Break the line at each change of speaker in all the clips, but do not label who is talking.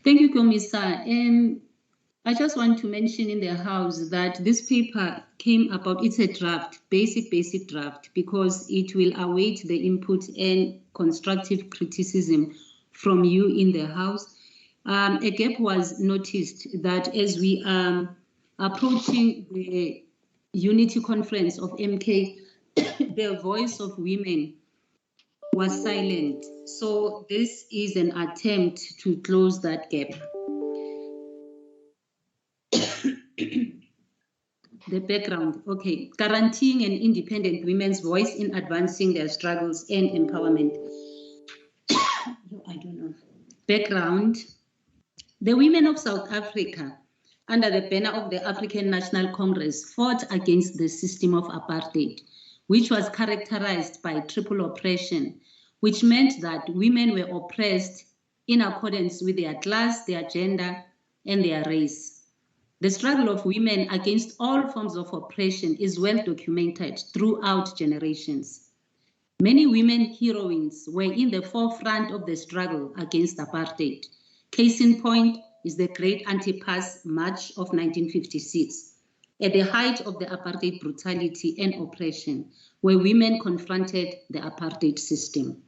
Thank you, Komisa. I just want to mention in the House that this paper came about, it's a draft, basic draft, because it will await the input and constructive criticism from you in the House. A gap was noticed that as we are approaching the Unity Conference of MK, the voice of women was silent. So this is an attempt to close that gap. The background, okay. Guaranteeing an independent women's voice in advancing their struggles and empowerment. I don't know. Background. The women of South Africa, under the banner of the African National Congress, fought against the system of apartheid, which was characterized by triple oppression, which meant that women were oppressed in accordance with their class, their gender, and their race. The struggle of women against all forms of oppression is well documented throughout generations. Many women heroines were in the forefront of the struggle against apartheid. Case in point is the Great Anti-Pass March of 1956, at the height of the apartheid brutality and oppression, where women confronted the apartheid system.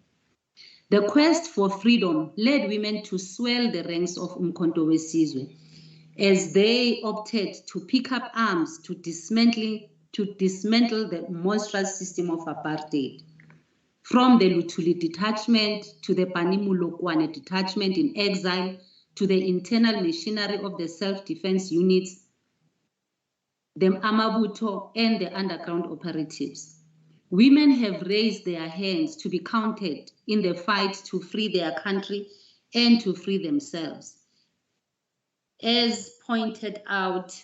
The quest for freedom led women to swell the ranks of Umkhonto weSizwe, as they opted to pick up arms to dismantle the monstrous system of apartheid. From the Luthuli detachment to the Panimulokwane detachment in exile to the internal machinery of the self-defense units, the Amabuto and the underground operatives. Women have raised their hands to be counted in the fight to free their country and to free themselves. As pointed out,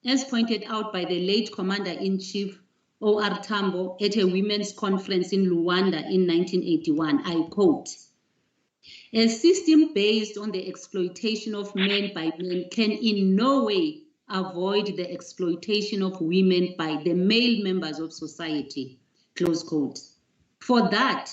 as pointed out by the late Commander-in-Chief O.R. Tambo at a women's conference in Luanda in 1981, I quote, "A system based on the exploitation of men by men can in no way avoid the exploitation of women by the male members of society," close quote. For that,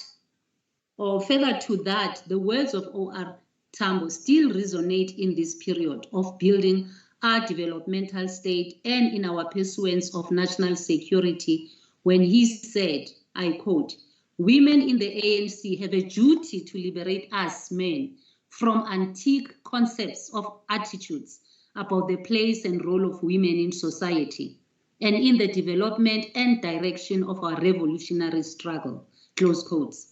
or further to that, the words of O.R. Tambo still resonate in this period of building our developmental state and in our pursuance of national security, when he said, I quote, "Women in the ANC have a duty to liberate us men from antique concepts of attitudes about the place and role of women in society and in the development and direction of our revolutionary struggle," close quotes.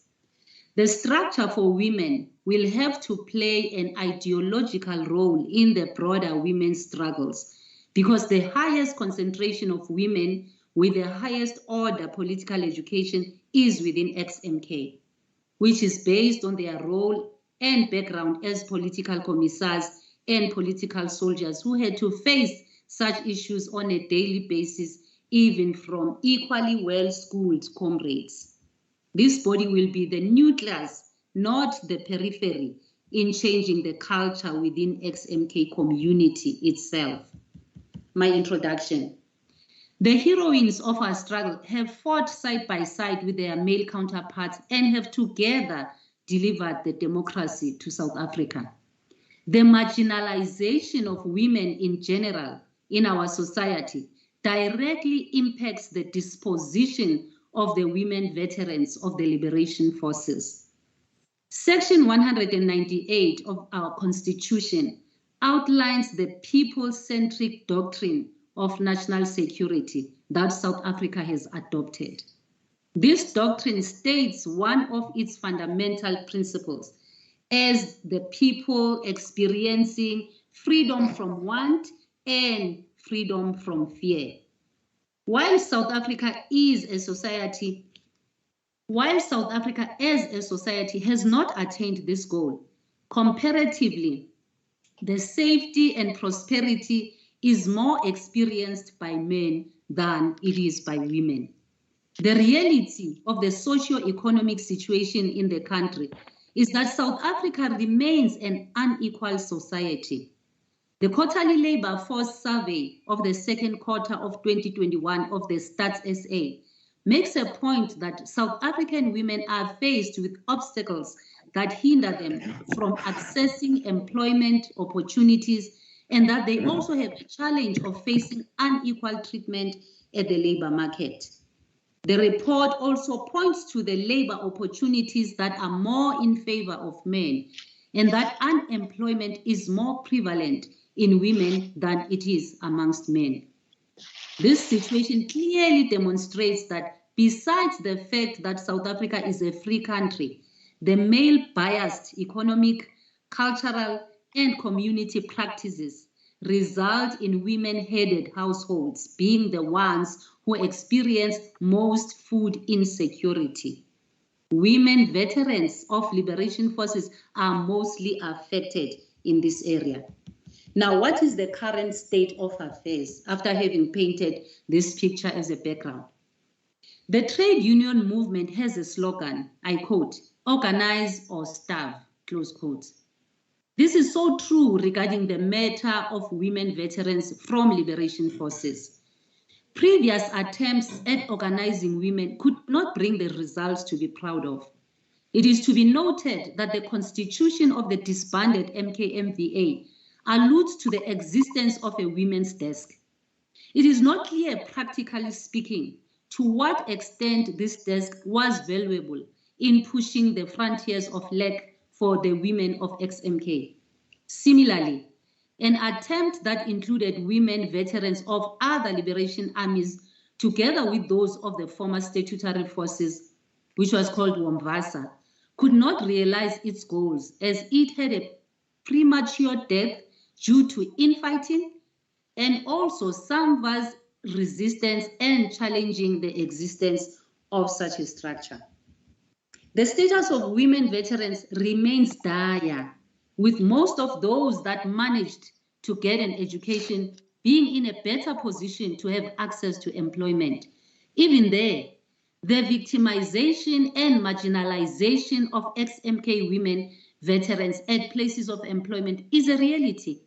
The structure for women will have to play an ideological role in the broader women's struggles, because the highest concentration of women with the highest order political education is within ExMK, which is based on their role and background as political commissars and political soldiers who had to face such issues on a daily basis, even from equally well-schooled comrades. This body will be the nucleus, not the periphery, in changing the culture within ExMK community itself. My introduction. The heroines of our struggle have fought side by side with their male counterparts and have together delivered the democracy to South Africa. The marginalization of women in general in our society directly impacts the disposition of the women veterans of the liberation forces. Section 198 of our Constitution outlines the people-centric doctrine of national security that South Africa has adopted. This doctrine states one of its fundamental principles as the people experiencing freedom from want and freedom from fear. While South Africa as a society has not attained this goal, comparatively, the safety and prosperity is more experienced by men than it is by women. The reality of the socio-economic situation in the country is that South Africa remains an unequal society. The quarterly labor force survey of the second quarter of 2021 of the Stats SA makes a point that South African women are faced with obstacles that hinder them from accessing employment opportunities, and that they also have a challenge of facing unequal treatment at the labor market. The report also points to the labor opportunities that are more in favor of men, and that unemployment is more prevalent in women than it is amongst men. This situation clearly demonstrates that besides the fact that South Africa is a free country, the male-biased economic, cultural, and community practices result in women-headed households being the ones who experience most food insecurity. Women veterans of liberation forces are mostly affected in this area. Now, what is the current state of affairs after having painted this picture as a background? The trade union movement has a slogan, I quote, "Organize or starve," close quote. This is so true regarding the matter of women veterans from liberation forces. Previous attempts at organizing women could not bring the results to be proud of. It is to be noted that the constitution of the disbanded MKMVA alludes to the existence of a women's desk. It is not clear, practically speaking, to what extent this desk was valuable in pushing the frontiers of life for the women of ExMK. Similarly, an attempt that included women veterans of other liberation armies together with those of the former statutory forces, which was called WOMVASA, could not realize its goals as it had a premature death due to infighting and also some was resistance and challenging the existence of such a structure. The status of women veterans remains dire, with most of those that managed to get an education being in a better position to have access to employment. Even there, the victimization and marginalization of ExMK women veterans at places of employment is a reality.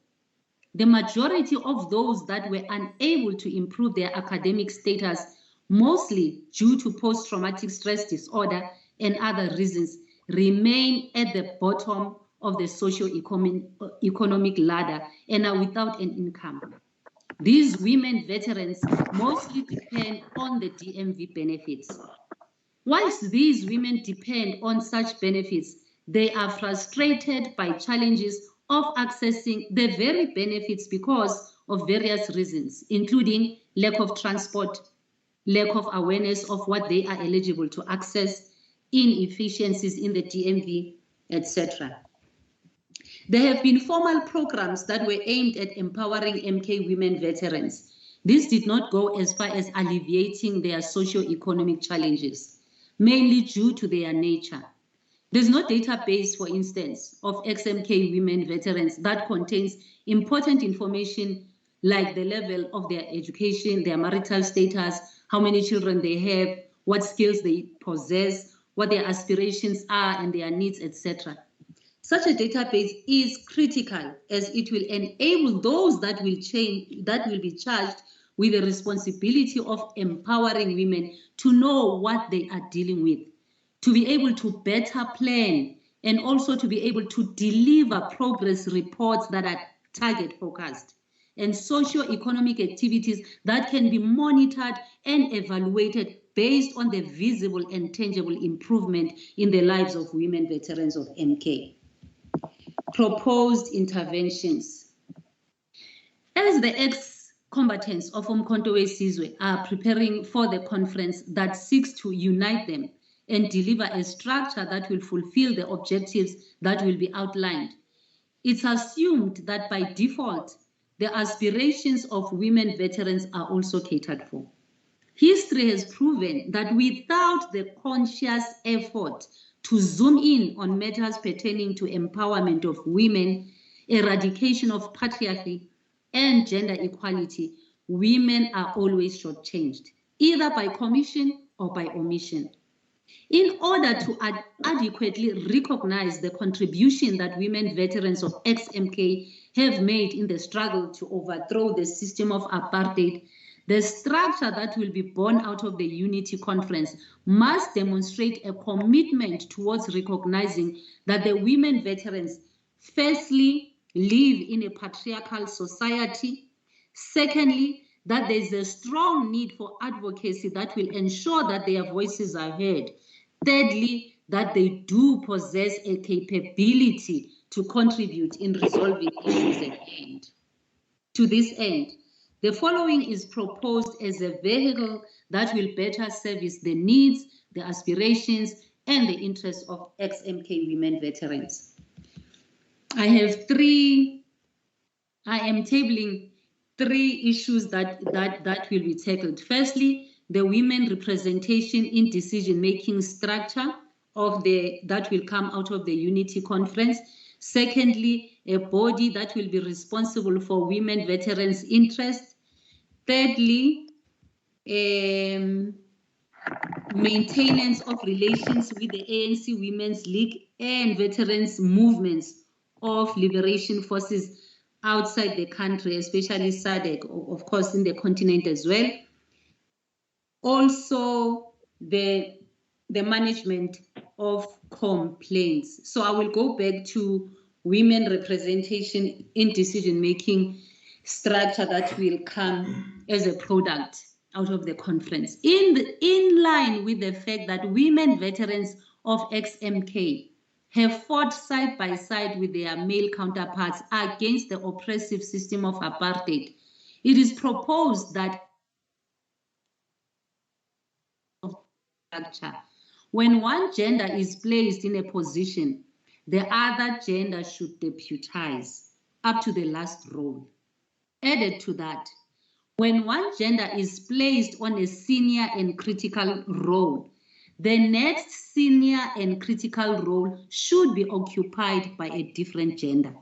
The majority of those that were unable to improve their academic status, mostly due to post-traumatic stress disorder and other reasons, remain at the bottom of the socio-economic ladder and are without an income. These women veterans mostly depend on the DMV benefits. Whilst these women depend on such benefits, they are frustrated by challenges of accessing the very benefits because of various reasons, including lack of transport, lack of awareness of what they are eligible to access, inefficiencies in the DMV, etc. There have been formal programs that were aimed at empowering MK women veterans. This did not go as far as alleviating their socio-economic challenges, mainly due to their nature. There's no database, for instance, of ExMK women veterans that contains important information like the level of their education, their marital status, how many children they have, what skills they possess, what their aspirations are and their needs, etc. Such a database is critical as it will enable those that will be charged with the responsibility of empowering women to know what they are dealing with, to be able to better plan, and also to be able to deliver progress reports that are target focused and socio-economic activities that can be monitored and evaluated based on the visible and tangible improvement in the lives of women veterans of MK. Proposed interventions. As the ex-combatants of Umkhonto we Sizwe are preparing for the conference that seeks to unite them and deliver a structure that will fulfill the objectives that will be outlined, it's assumed that by default, the aspirations of women veterans are also catered for. History has proven that without the conscious effort to zoom in on matters pertaining to empowerment of women, eradication of patriarchy, and gender equality, women are always shortchanged, either by commission or by omission. In order to adequately recognize the contribution that women veterans of ExMK have made in the struggle to overthrow the system of apartheid, The structure that will be born out of the Unity Conference must demonstrate a commitment towards recognizing that the women veterans, firstly, live in a patriarchal society. Secondly, that there is a strong need for advocacy that will ensure that their voices are heard. Thirdly, that they do possess a capability to contribute in resolving issues at hand. To this end, the following is proposed as a vehicle that will better service the needs, the aspirations, and the interests of ExMK women veterans. I am tabling 3 issues that will be tackled. Firstly, the women representation in decision-making structure that will come out of the Unity Conference. Secondly, a body that will be responsible for women veterans' interests. Thirdly, maintenance of relations with the ANC Women's League and veterans movements of liberation forces outside the country, especially SADC, of course, in the continent as well. Also, the management of complaints. So I will go back to women representation in decision-making structure that will come as a product out of the conference. In line with the fact that women veterans of ExMK have fought side by side with their male counterparts against the oppressive system of apartheid, it is proposed that when one gender is placed in a position, the other gender should deputize up to the last role. Added to that, when one gender is placed on a senior and critical role, the next senior and critical role should be occupied by a different gender.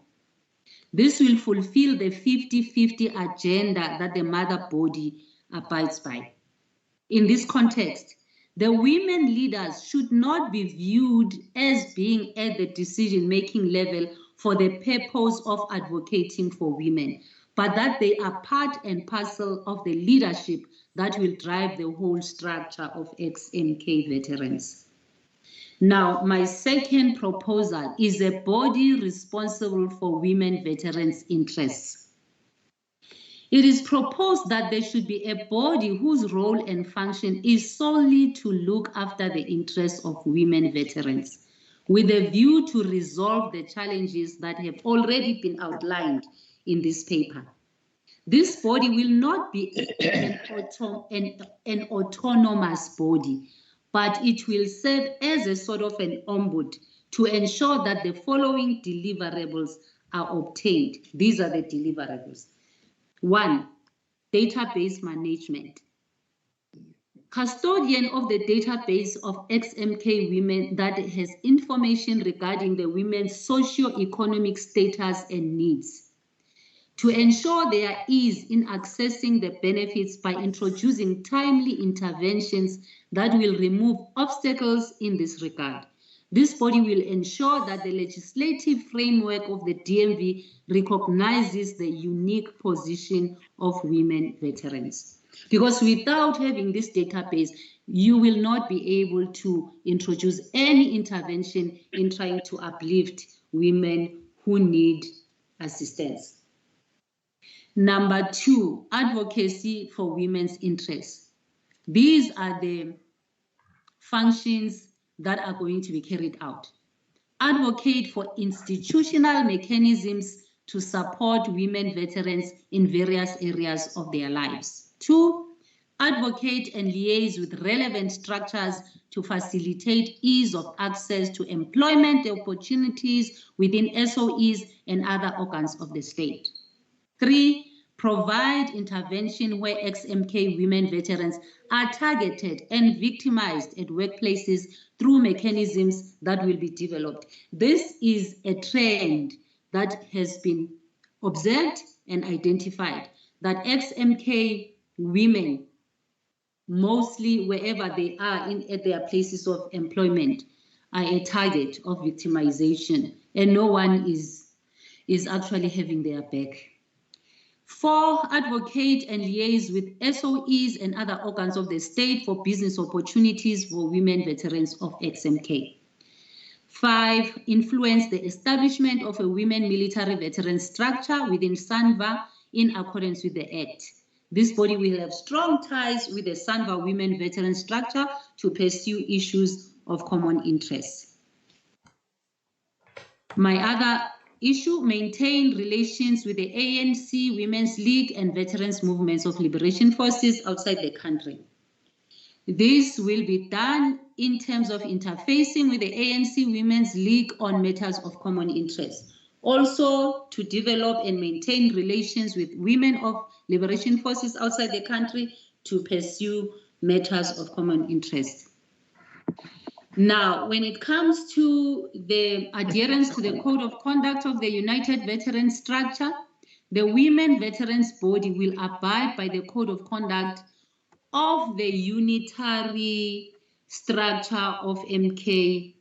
This will fulfill the 50-50 agenda that the mother body abides by. In this context, the women leaders should not be viewed as being at the decision-making level for the purpose of advocating for women, but that they are part and parcel of the leadership that will drive the whole structure of ExMK veterans. Now, my second proposal is a body responsible for women veterans' interests. It is proposed that there should be a body whose role and function is solely to look after the interests of women veterans, with a view to resolve the challenges that have already been outlined in this paper. This body will not be an autonomous body, but it will serve as a sort of an ombud to ensure that the following deliverables are obtained. These are the deliverables. 1, database management. Custodian of the database of ExMK women that has information regarding the women's socio-economic status and needs. To ensure their ease in accessing the benefits by introducing timely interventions that will remove obstacles in this regard. This body will ensure that the legislative framework of the DMV recognizes the unique position of women veterans. Because without having this database, you will not be able to introduce any intervention in trying to uplift women who need assistance. Number 2, advocacy for women's interests. These are the functions that are going to be carried out. Advocate for institutional mechanisms to support women veterans in various areas of their lives. 2, advocate and liaise with relevant structures to facilitate ease of access to employment opportunities within SOEs and other organs of the state. 3, provide intervention where ExMK women veterans are targeted and victimized at workplaces through mechanisms that will be developed. This is a trend that has been observed and identified, that ExMK women, mostly wherever they are at their places of employment, are a target of victimization, and no one is actually having their back. 4, advocate and liaise with SOEs and other organs of the state for business opportunities for women veterans of ExMK. 5, influence the establishment of a women military veteran structure within SANVA in accordance with the Act. This body will have strong ties with the SANVA women veteran structure to pursue issues of common interest. My other issue, maintain relations with the ANC, Women's League, and Veterans Movements of Liberation Forces outside the country. This will be done in terms of interfacing with the ANC Women's League on matters of common interest. Also, to develop and maintain relations with women of liberation forces outside the country to pursue matters of common interest. Now, when it comes to the adherence to the Code of Conduct of the United Veterans Structure, the Women Veterans Body will abide by the Code of Conduct of the unitary structure of MK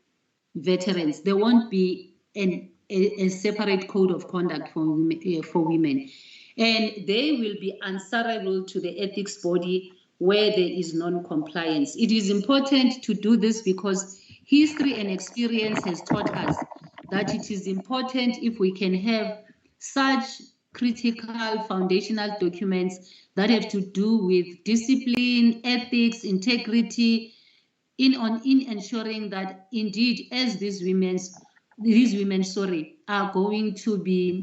veterans. There won't be a separate code of conduct for women. And they will be answerable to the ethics body where there is non-compliance. It is important to do this because history and experience has taught us that it is important if we can have such critical foundational documents that have to do with discipline, ethics, integrity, in ensuring that indeed as these women are going to be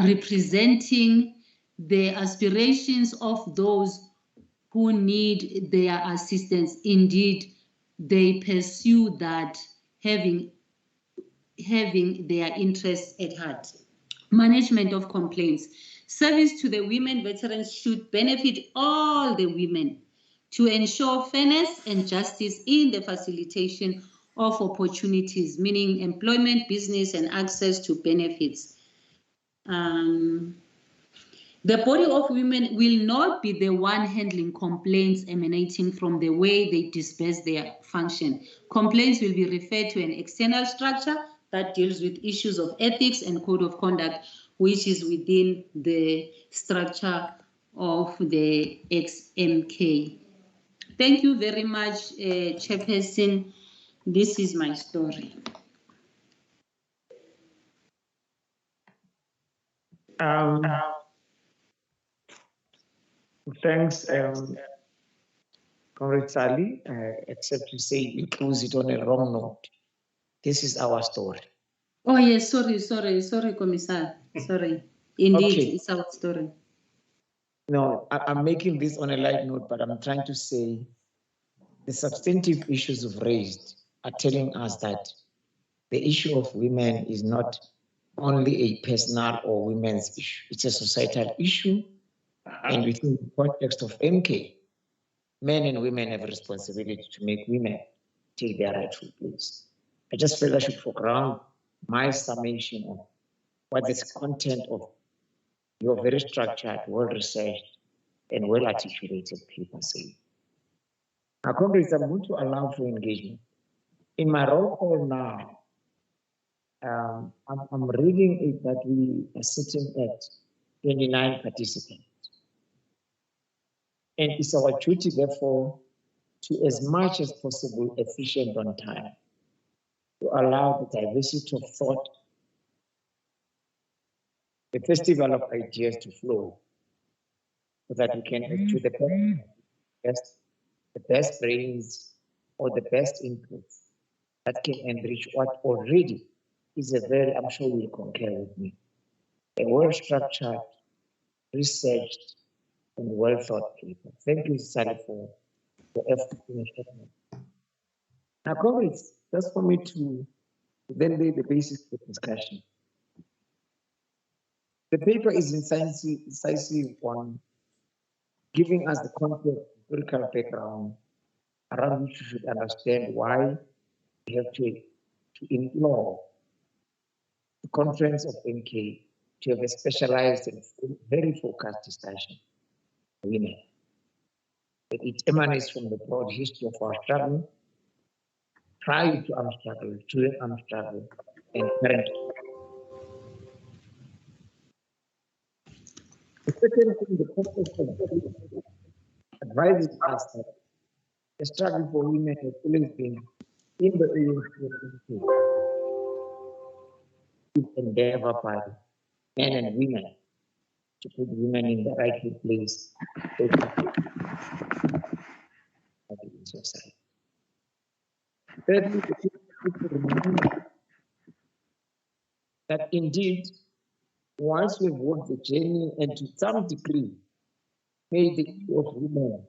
representing the aspirations of those who need their assistance. Indeed, they pursue that, having their interests at heart. Management of complaints. Service to the women veterans should benefit all the women to ensure fairness and justice in the facilitation of opportunities, meaning employment, business, and access to benefits. The body of women will not be the one handling complaints emanating from the way they disperse their function. Complaints will be referred to an external structure that deals with issues of ethics and code of conduct, which is within the structure of the ExMK. Thank you very much, Chairperson. This is my story.
Thanks, Comrade Sally, except to say you close it on a wrong note. This is our story.
Oh, yes, sorry, Commissar. Sorry. Indeed, okay. It's our story.
No, I'm making this on a light note, but I'm trying to say the substantive issues you've raised are telling us that the issue of women is not only a personal or women's issue. It's a societal issue. And within the context of MK, men and women have a responsibility to make women take their rightful place. I just felt I should foreground my summation of what the content of your very structured, well-researched, and well-articulated paper say. Now, comrades, I'm going to allow for engagement. In my roll call now, I'm reading it that we are sitting at 29 participants. And it's our duty, therefore, to as much as possible efficient on time, to allow the diversity of thought, the festival of ideas to flow, so that we can add to the best brains or the best inputs that can enrich what already is a very, I'm sure you'll concur with me, a well-structured, researched, and well-thought paper. Thank you, Sally, for the effort in sharing. Now, comrades, just for me to then lay the basis for discussion. The paper is incisive on giving us the context, historical background around which we should understand why we have to implore the conference of MK to have a specialized and very focused discussion on women. It emanates from the broad history of our struggle, prior to armed struggle, during armed struggle, and currently. The second thing, the purpose of this advises us that the struggle for women has always been in the ANC endeavor by men and women to put women in the rightful place in society. Thirdly, the people remember that indeed, once we've walked the journey and to some degree made the issue of women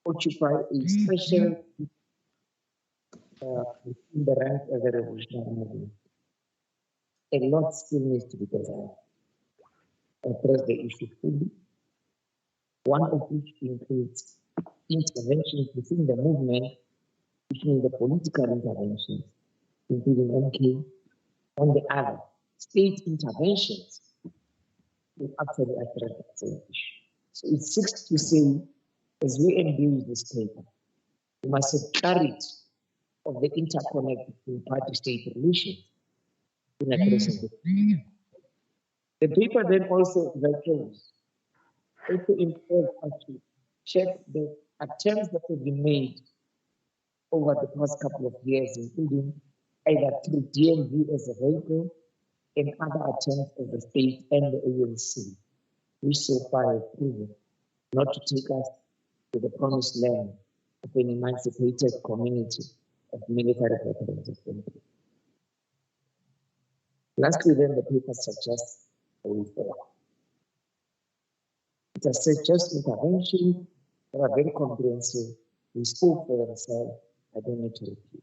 occupy a special in the ranks of the revolutionary movement, a lot still needs to be done. Address the issue fully, one of which includes interventions within the movement, which means the political interventions, including MK. On the other, state interventions will actually address the same issue. So it seeks to say, as we engage this paper, we must have clarity of the interconnect between party-state relations in addressing this. The paper then also informs us to check the attempts that have been made over the past couple of years, including either through DMV as a vehicle and other attempts of the state and the ANC, which so far have proven not to take us to the promised land of an emancipated community of military veterans. Lastly, then, the paper suggests a way forward. It suggests intervention that are very comprehensive. We spoke for themselves. I don't need to repeat.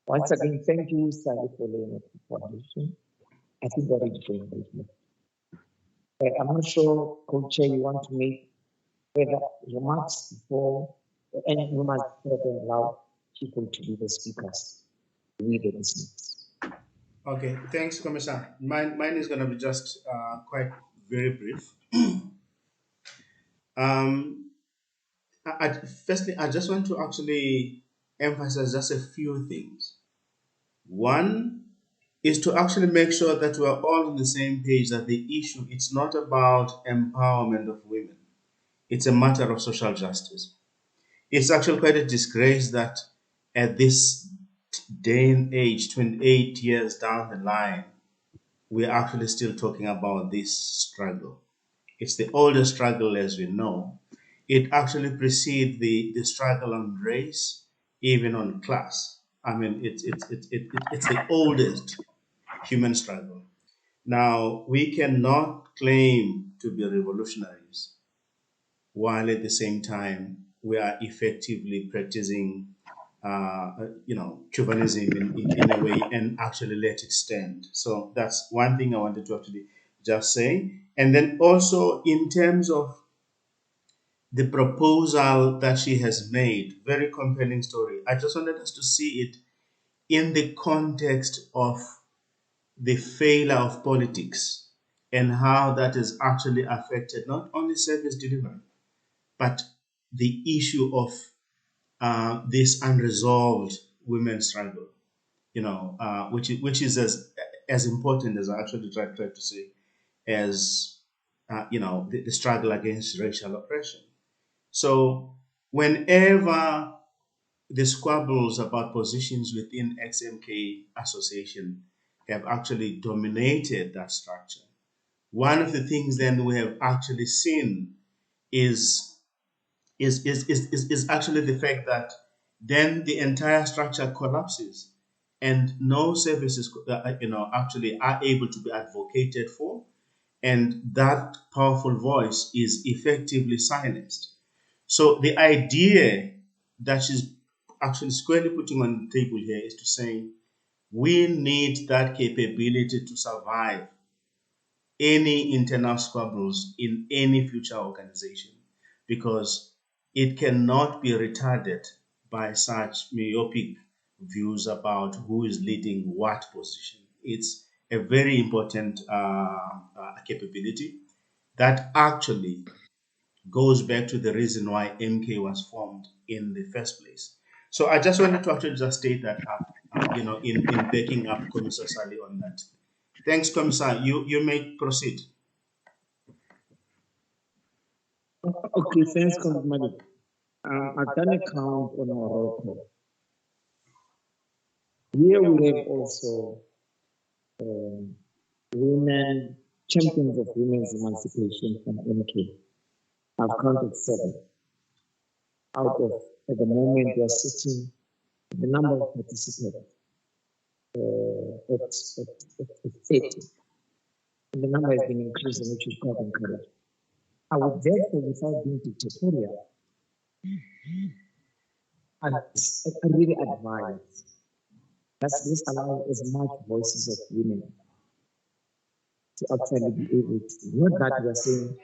Once again, thank you, Sally, for laying out the foundation. I think we're ready for engagement. I'm not sure, Co-Chair, you want to make further remarks before, and you must further allow people to be the speakers, we the listeners.
Okay, thanks, Commissioner. Mine is going to be just quite very brief. Firstly, I just want to actually emphasize just a few things. One is to actually make sure that we are all on the same page, that the issue, it's not about empowerment of women. It's a matter of social justice. It's actually quite a disgrace that at this day and age, 28 years down the line, we're actually still talking about this struggle. It's the oldest struggle, as we know. It actually precedes the struggle on race, even on class. I mean, it's the oldest human struggle. Now, we cannot claim to be revolutionaries while at the same time we are effectively practicing chauvinism in a way and actually let it stand. So that's one thing I wanted to actually just say. And then also in terms of the proposal that she has made, very compelling story. I just wanted us to see it in the context of the failure of politics and how that has actually affected not only service delivery, but the issue of this unresolved women's struggle, which is as important as I actually tried to say as the struggle against racial oppression. So whenever the squabbles about positions within ExMK association have actually dominated that structure, one of the things then we have actually seen is actually the fact that then the entire structure collapses and no services actually are able to be advocated for, and that powerful voice is effectively silenced. So the idea that she's actually squarely putting on the table here is to say we need that capability to survive any internal squabbles in any future organization, because it cannot be retarded by such myopic views about who is leading what position. It's a very important capability that actually goes back to the reason why MK was formed in the first place. So I just wanted to actually just state that up, in backing up Commissar Sally on that. Thanks, Commissar. You may proceed.
Okay, thanks, Comrade Malik. I've done a count on our roll call. Here we have also women, champions of women's emancipation from MK. I've counted 7. Out of, at the moment, we are sitting the number of participants at 30. And the number has been increasing, which is quite encouraging. I would therefore, without being dictatorial, I really advise let's allow as much voices of women to actually be able to, not that we are saying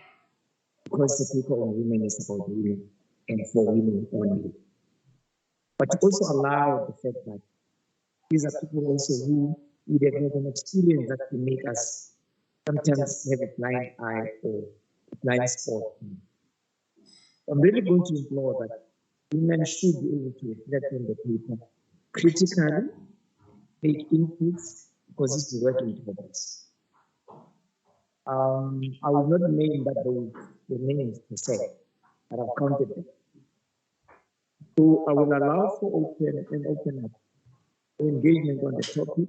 because the paper on women is about women and for women only, but to also allow the fact that these are people also who would have had an experience that can make us sometimes have a blind eye or a blind spot. I'm really going to implore that women should be able to reflect on the paper critically, make inputs, because it's the work in progress. I will not name that the names per se, but I've counted them. So I will allow for open up engagement on the topic,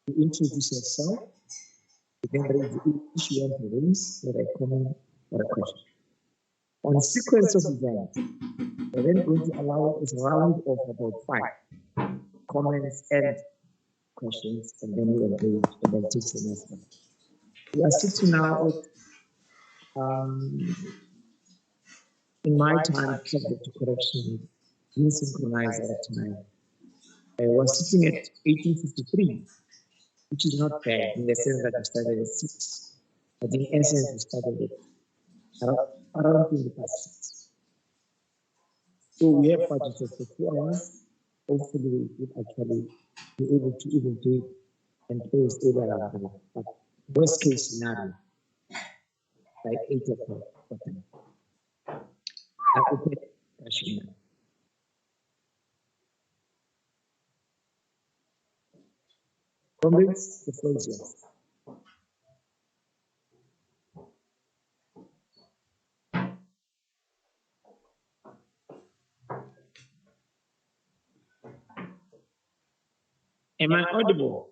to introduce yourself, then raise the issue and to raise or a comment or a question. On sequence of events, we're then going to allow a round of about 5 comments and questions, and then we engage and then take the next one. We are sitting now at, in my time, subject to correction, being synchronized at a time. I was sitting at 1853, which is not bad in the sense that we started at 6. But in essence, we started at around 20 past 6. So we have budgeted for 2 hours. Hopefully, we will actually be able to even do and close earlier. But worst case scenario, by 8 o'clock. I open question now. Comrades, the floor is yours. Am I audible?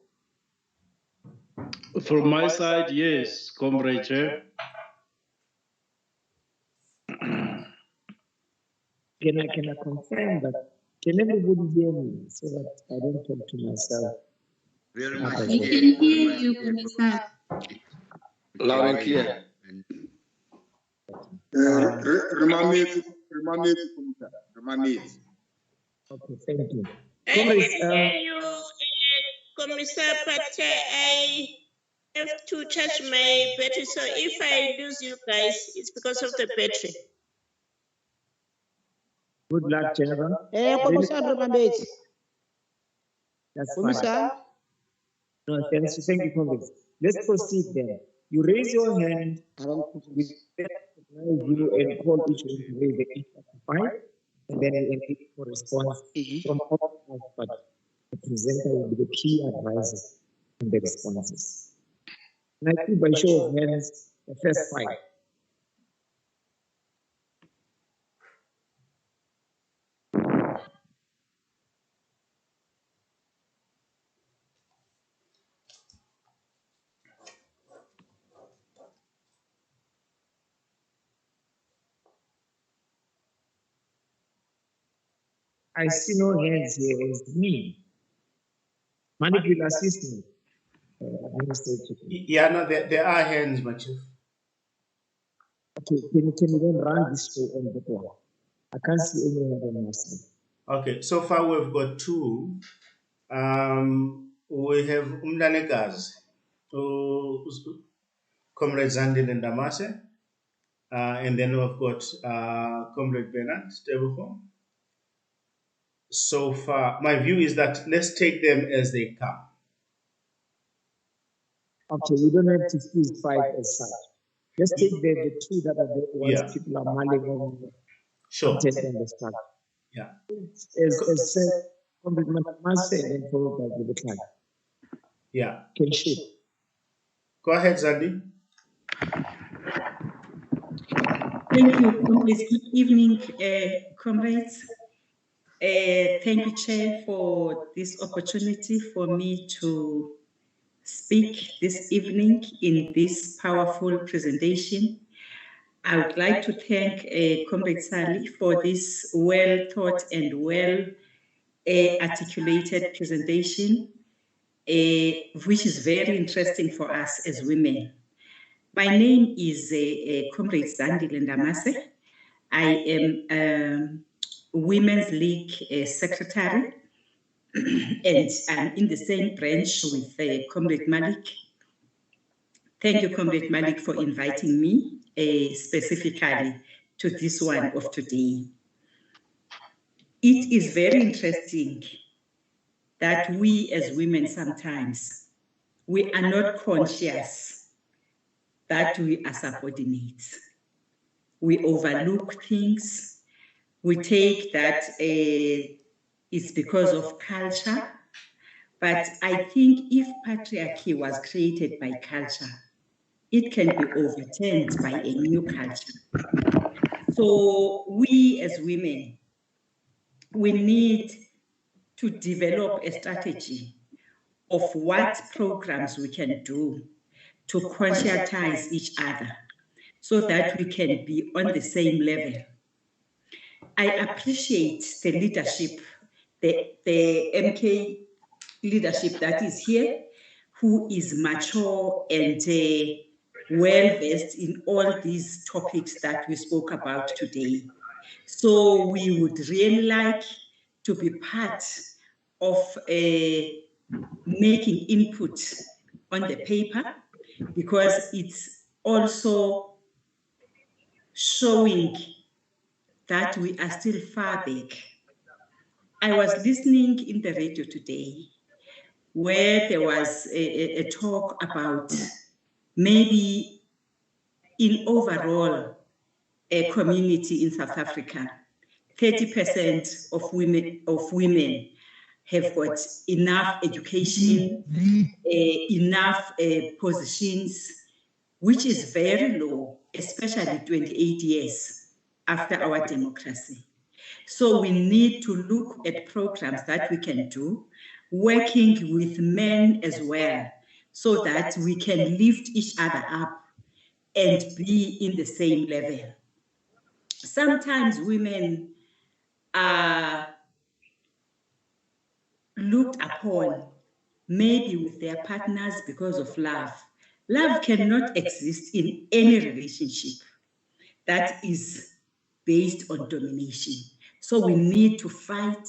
From my side, yes, Comrade Chair.
Can I confirm that? Can everybody hear me so that I don't talk to myself?
We can hear you, Commissioner.
Loud and clear.
Okay, thank you.
I can hear you, Commissioner, but I have to charge my battery, so if I lose you guys, it's because of the battery.
Good luck, General. That's fine. No, thank you, Congress. Let's proceed then. You raise your hand, we recognize you and call each one to raise the issue up to 5, and then we engage for response from all of us, but the presenter will be the key advisor in the responses. And I think by show of hands, the first 5. I see no hands here. It's me. Malik will assist me.
Yeah, no, there are hands, my chief.
Okay, can you then run this way on the door? I can't see anyone on my side.
Okay, so far we've got 2. We have Umdanekaz, Comrade Zandin and Damase, and then we've got Comrade Bernard Stebuko. So far, my view is that let's take them as they come.
Okay, we don't have to choose 5 as such. Let's take the 2 that are the ones people are mulling on.
Sure.
And the structure.
Yeah.
As said, Comrade Mase and followed by the decline.
Yeah.
Can shoot.
Go ahead, Zandi.
Thank you, comrades. Good evening, comrades. Thank you, Chair, for this opportunity for me to speak this evening in this powerful presentation. I would like to thank Comrade Sally for this well thought and well articulated presentation, which is very interesting for us as women. My name is Comrade Zandile Ndamase. I am Women's League Secretary, and I'm in the same branch with Comrade Malik. Thank you, Comrade Malik, for inviting me specifically to this one of today. It is very interesting that we as women sometimes, we are not conscious that we are subordinates. We overlook things. We take that it's because of culture. But I think if patriarchy was created by culture, it can be overturned by a new culture. So we as women, we need to develop a strategy of what programs we can do to conscientize each other so that we can be on the same level. I appreciate the leadership, the MK leadership that is here, who is mature and well-versed in all these topics that we spoke about today. So we would really like to be part of making input on the paper, because it's also showing that we are still far back. I was listening in the radio today where there was a talk about maybe in overall a community in South Africa, 30% of women have got enough education, enough positions, which is very low, especially 28 years after our democracy. So we need to look at programs that we can do, working with men as well, so that we can lift each other up and be in the same level. Sometimes women are looked upon maybe with their partners because of love. Love cannot exist in any relationship that is based on domination. So we need to fight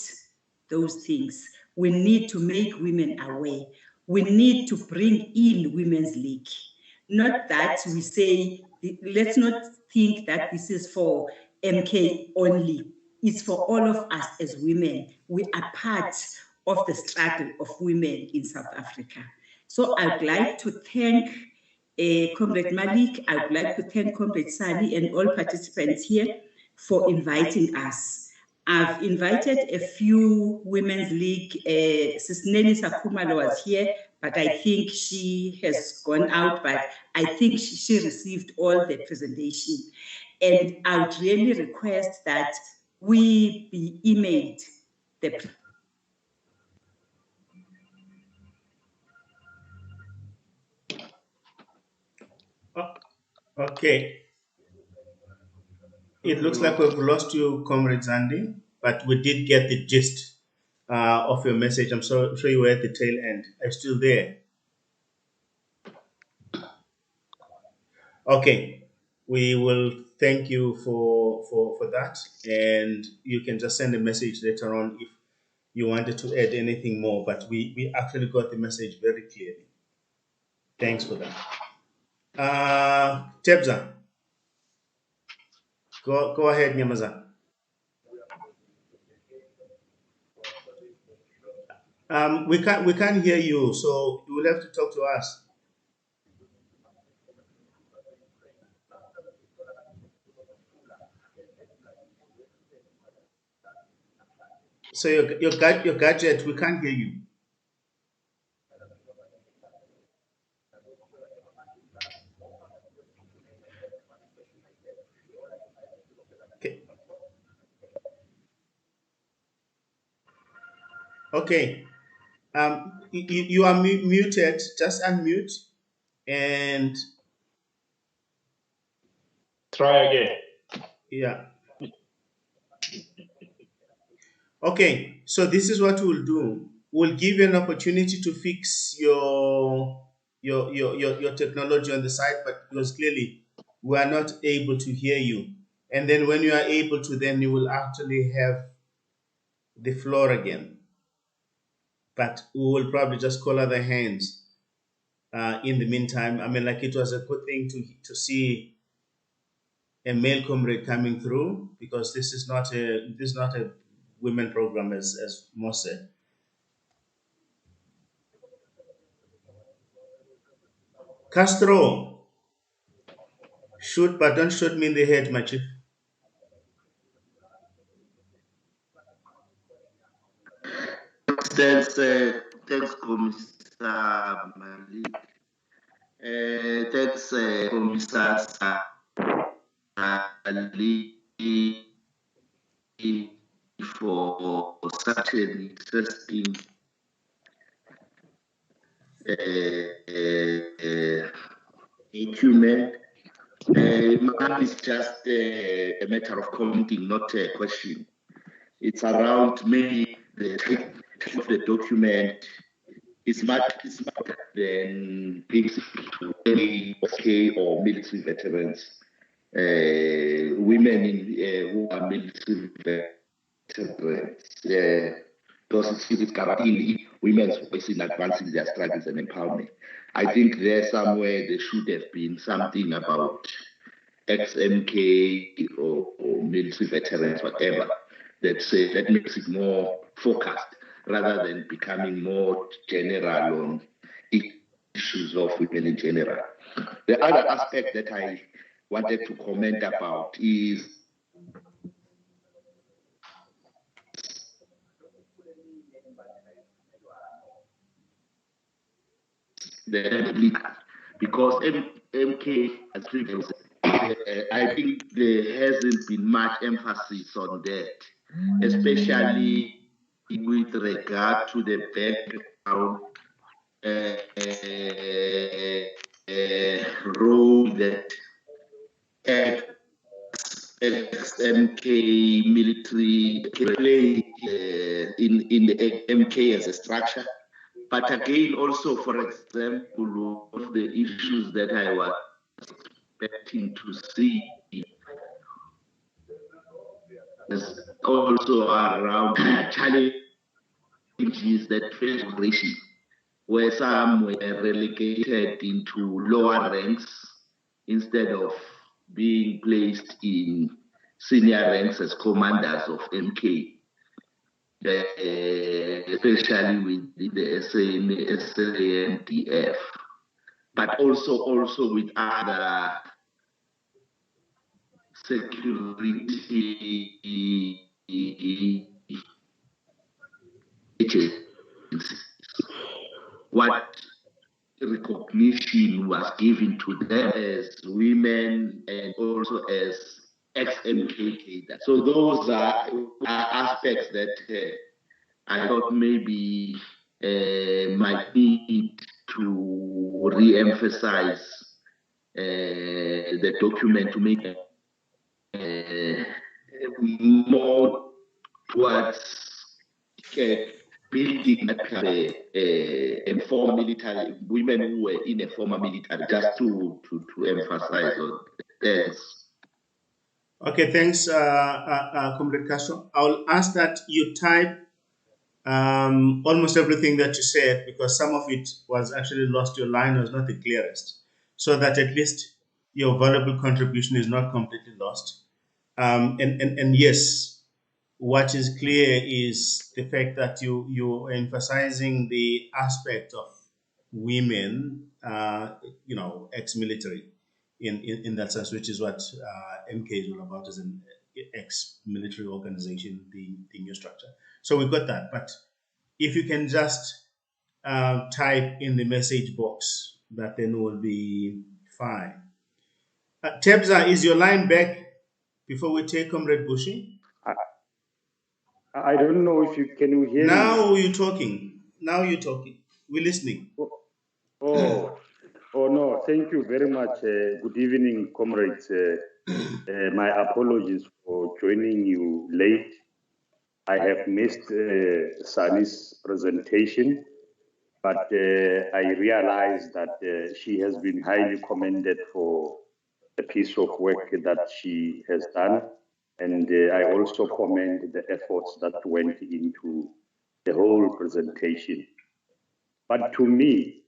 those things. We need to make women aware. We need to bring in Women's League. Not that we say, let's not think that this is for MK only. It's for all of us as women. We are part of the struggle of women in South Africa. So I'd like to thank Comrade Malik, I would like to thank Comrade Sally and all participants here for inviting us. I've invited a few Women's League, Sis Neni Sakumalo was here, but I think she has gone out, but I think she received all the presentation. And I would really request that we be emailed the
Okay. It looks like we've lost you, Comrade Zandi, but we did get the gist of your message. I'm sure you were at the tail end. Are you still there? Okay. We will thank you for that, and you can just send a message later on if you wanted to add anything more, but we actually got the message very clearly. Thanks for that. Tebza, go ahead, Nyamaza. We can't hear you, so you will have to talk to us. So your gadget, we can't hear you. Okay. You are muted. Just unmute and
Try again.
yeah. Okay. So this is what we'll do. We'll give you an opportunity to fix your technology on the side, but because clearly we are not able to hear you. And then when you are able to, then you will actually have the floor again. But we will probably just call other hands in the meantime. I mean, like, it was a good thing to see a male comrade coming through, because this is not a women program, as Moss said. Castro, shoot, but don't shoot me in the head, my chief.
Thanks, Commissar Malik. Thanks, Commissar Malik, for such an interesting document. Mine is just a matter of commenting, not a question. It's around maybe the document is much than being to any or military veterans, women who are military veterans. Because it's guaranteeing women's voice in advancing their struggles and empowerment. I think there somewhere there should have been something about ExMK or military veterans, whatever, that makes it more focused rather than becoming more general on issues of women in general. The other aspect that I wanted to comment about is the because MK has previous. I think there hasn't been much emphasis on that, especially with regard to the background role that ExMK military play in the MK as a structure. But again, also, for example, one of the issues that I was expecting to see is also around challenges that face operation, where some were relegated into lower ranks instead of being placed in senior ranks as commanders of MK, especially with the SANDF, but also with other security agencies. What recognition was given to them as women and also as ex-MK. So those are aspects that I thought maybe might need to re-emphasize the document to make more towards building a former military, women who were in a former military, just to emphasize on that.
Okay, thanks, Comrade Castro. I'll ask that you type almost everything that you said, because some of it was actually lost. Your line was not the clearest, so that at least your valuable contribution is not completely lost. And yes, what is clear is the fact that you are emphasizing the aspect of women, ex-military, in that sense, which is what MK is all about, as an ex-military organization, the new structure. So we've got that. But if you can just type in the message box, that then will be fine. Tebza, is your line back before we take Comrade Bushi?
I don't know if you hear me.
Now you're talking. Now you're talking. We're listening.
Oh no, thank you very much. Good evening, comrades. My apologies for joining you late. I have missed Sani's presentation, but I realized that she has been highly commended for the piece of work that she has done. And I also commend the efforts that went into the whole presentation. But to me,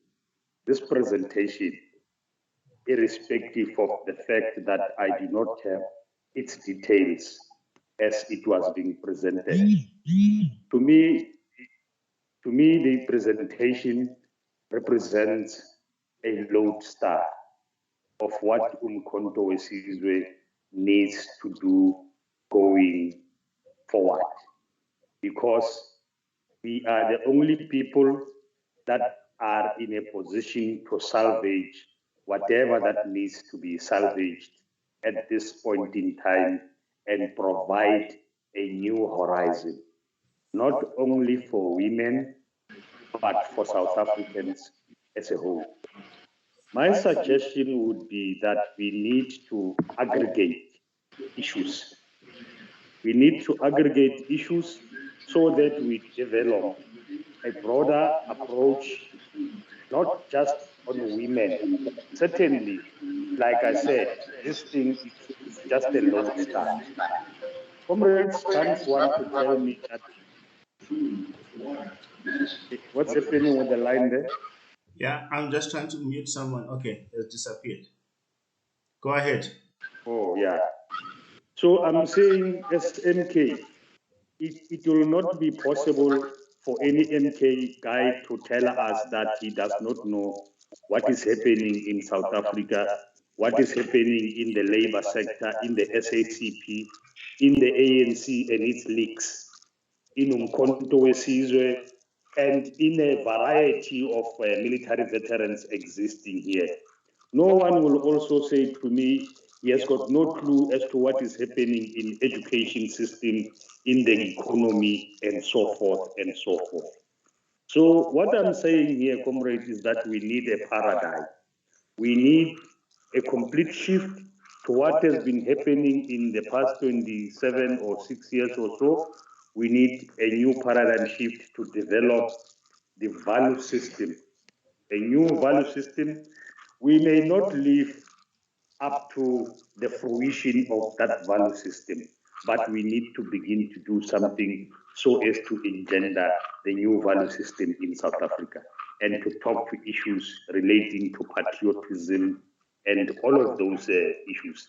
this presentation, irrespective of the fact that I do not have its details as it was being presented, to me, the presentation represents a lodestar of what Umkhonto Wesizwe needs to do going forward. Because we are the only people that are in a position to salvage whatever that needs to be salvaged at this point in time and provide a new horizon, not only for women, but for South Africans as a whole. My suggestion would be that we need to aggregate issues. We need to aggregate issues so that we develop a broader approach, not just on women. Certainly, like I said, this thing is just a lodestar. Comrades can't want to tell me that. What's happening with the line there?
Yeah, I'm just trying to mute someone. Okay, it's disappeared. Go ahead.
Oh, yeah. So I'm saying SMK, it will not be possible for any MK guy to tell us that he does not know what is happening in South Africa, what is happening in the labor sector, in the SACP, in the ANC and its leaks, in Umkhonto Wesizwe, and in a variety of military veterans existing here. No one will also say to me, he has got no clue as to what is happening in education system, in the economy, and so forth and so forth. So what I'm saying here, comrades, is that we need a paradigm. We need a complete shift to what has been happening in the past 27 or 6 years or so. We need a new paradigm shift to develop the value system, a new value system. We may not live up to the fruition of that value system, but we need to begin to do something so as to engender the new value system in South Africa and to talk to issues relating to patriotism and all of those issues.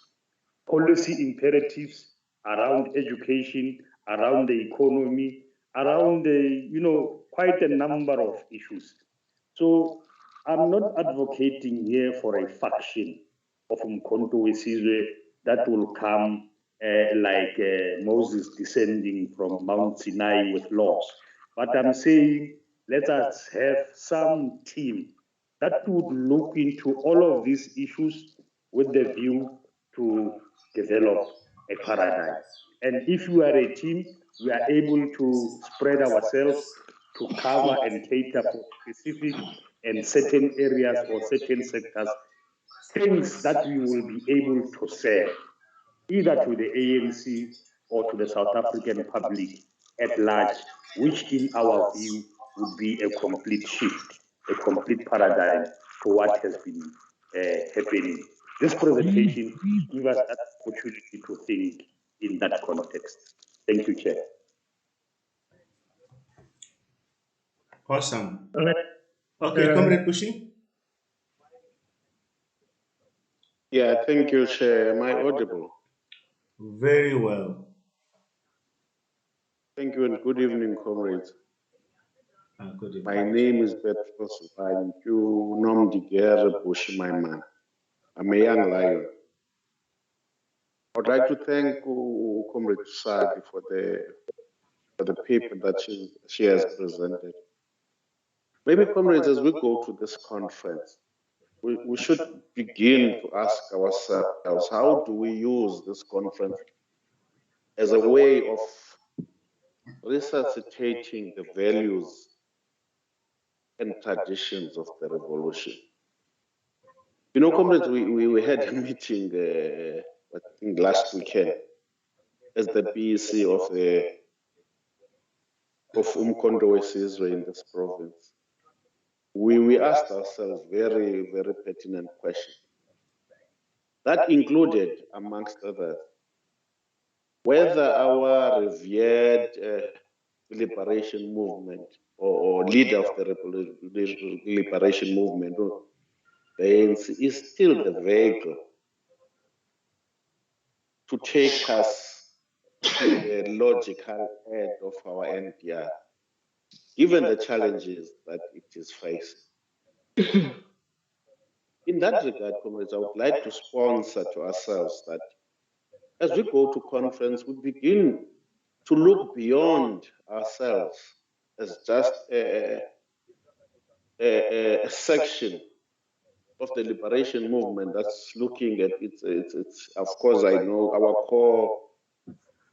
Policy imperatives around education, around the economy, around the, quite a number of issues. So I'm not advocating here for a faction of Umkhonto Wesizwe that will come like Moses descending from Mount Sinai with laws. But I'm saying let us have some team that would look into all of these issues with the view to develop a paradigm. And if we are a team, we are able to spread ourselves to cover and cater for specific and certain areas or certain sectors, things that we will be able to sell, either to the ANC or to the South African public at large, which in our view would be a complete shift, a complete paradigm to what has been happening. This presentation gives us that opportunity to think in that context. Thank you, Chair.
Awesome. Okay, Comrade Pushi.
Yeah, thank you, Chair. Am I audible?
Very well.
Thank you and good evening, comrades.
Good evening.
My name is Petros Bantu Nomdigere Bushimaiman. I'm a young lion. I would like to thank Comrade Sadi for the paper that she has presented. Maybe, comrades, as we go to this conference, we should begin to ask ourselves, how do we use this conference as a way of resuscitating the values and traditions of the revolution. You know, comrades, we had a meeting, I think last weekend, as the PEC of Umkhonto weSizwe in this province. We asked ourselves very, very pertinent questions. That included, amongst others, whether our revered liberation movement or leader of the liberation movement, the ANC, is still the vehicle to take us to the logical end of our NPR, given the challenges that it is facing. In that regard, comrades, I would like to sponsor to ourselves that as we go to conference, we begin to look beyond ourselves as just a section of the liberation movement that's looking at its of course, I know our core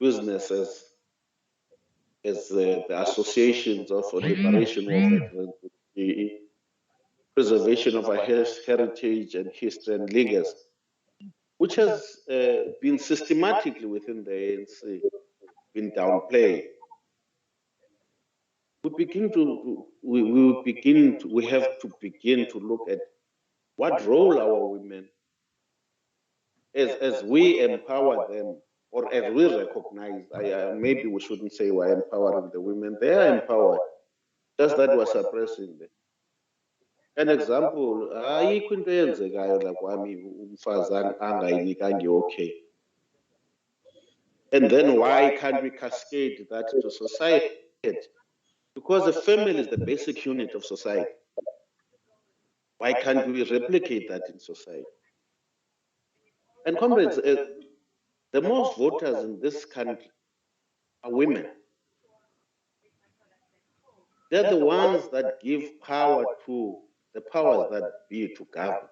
business as the associations of liberation of veterans, the preservation of our heritage and history and legacy, which has been systematically within the ANC been downplayed. We have to begin to look at what role our women, as we empower them, or as we recognize, maybe we shouldn't say we're empowering the women, they are empowered, just that we're suppressing them. An example, ayikho into eyenzekayo la kwami umfazi angayinikanga okay. And then why can't we cascade that to society? Because the family is the basic unit of society. Why can't we replicate that in society? And comrades, the most voters in this country are women. They're the ones that give power to the powers that be to govern.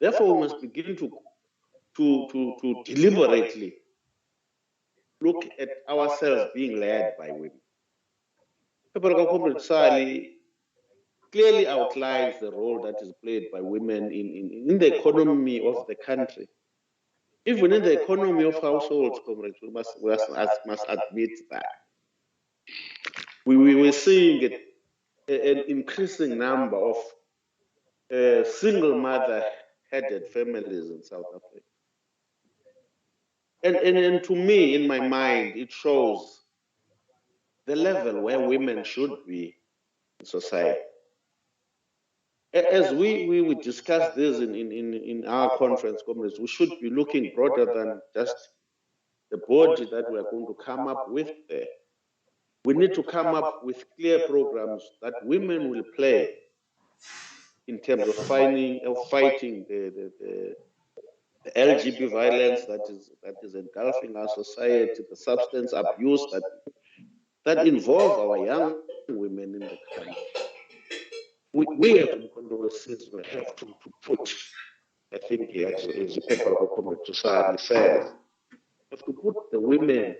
Therefore, we must begin to deliberately look at ourselves being led by women. Comrade Sali clearly outlines the role that is played by women in the economy of the country. Even in the economy of households, comrades, we must admit that. We were seeing an increasing number of single mother-headed families in South Africa. And to me, in my mind, it shows the level where women should be in society. As we discuss this in our conference, comrades, we should be looking broader than just the body that we are going to come up with there. We need to come up with clear programs that women will play in terms of fighting the LGBT violence that is engulfing our society, the substance abuse that involve our young women in the country. We have to put, I think as the paper of Comrade Tusani says, have to put the women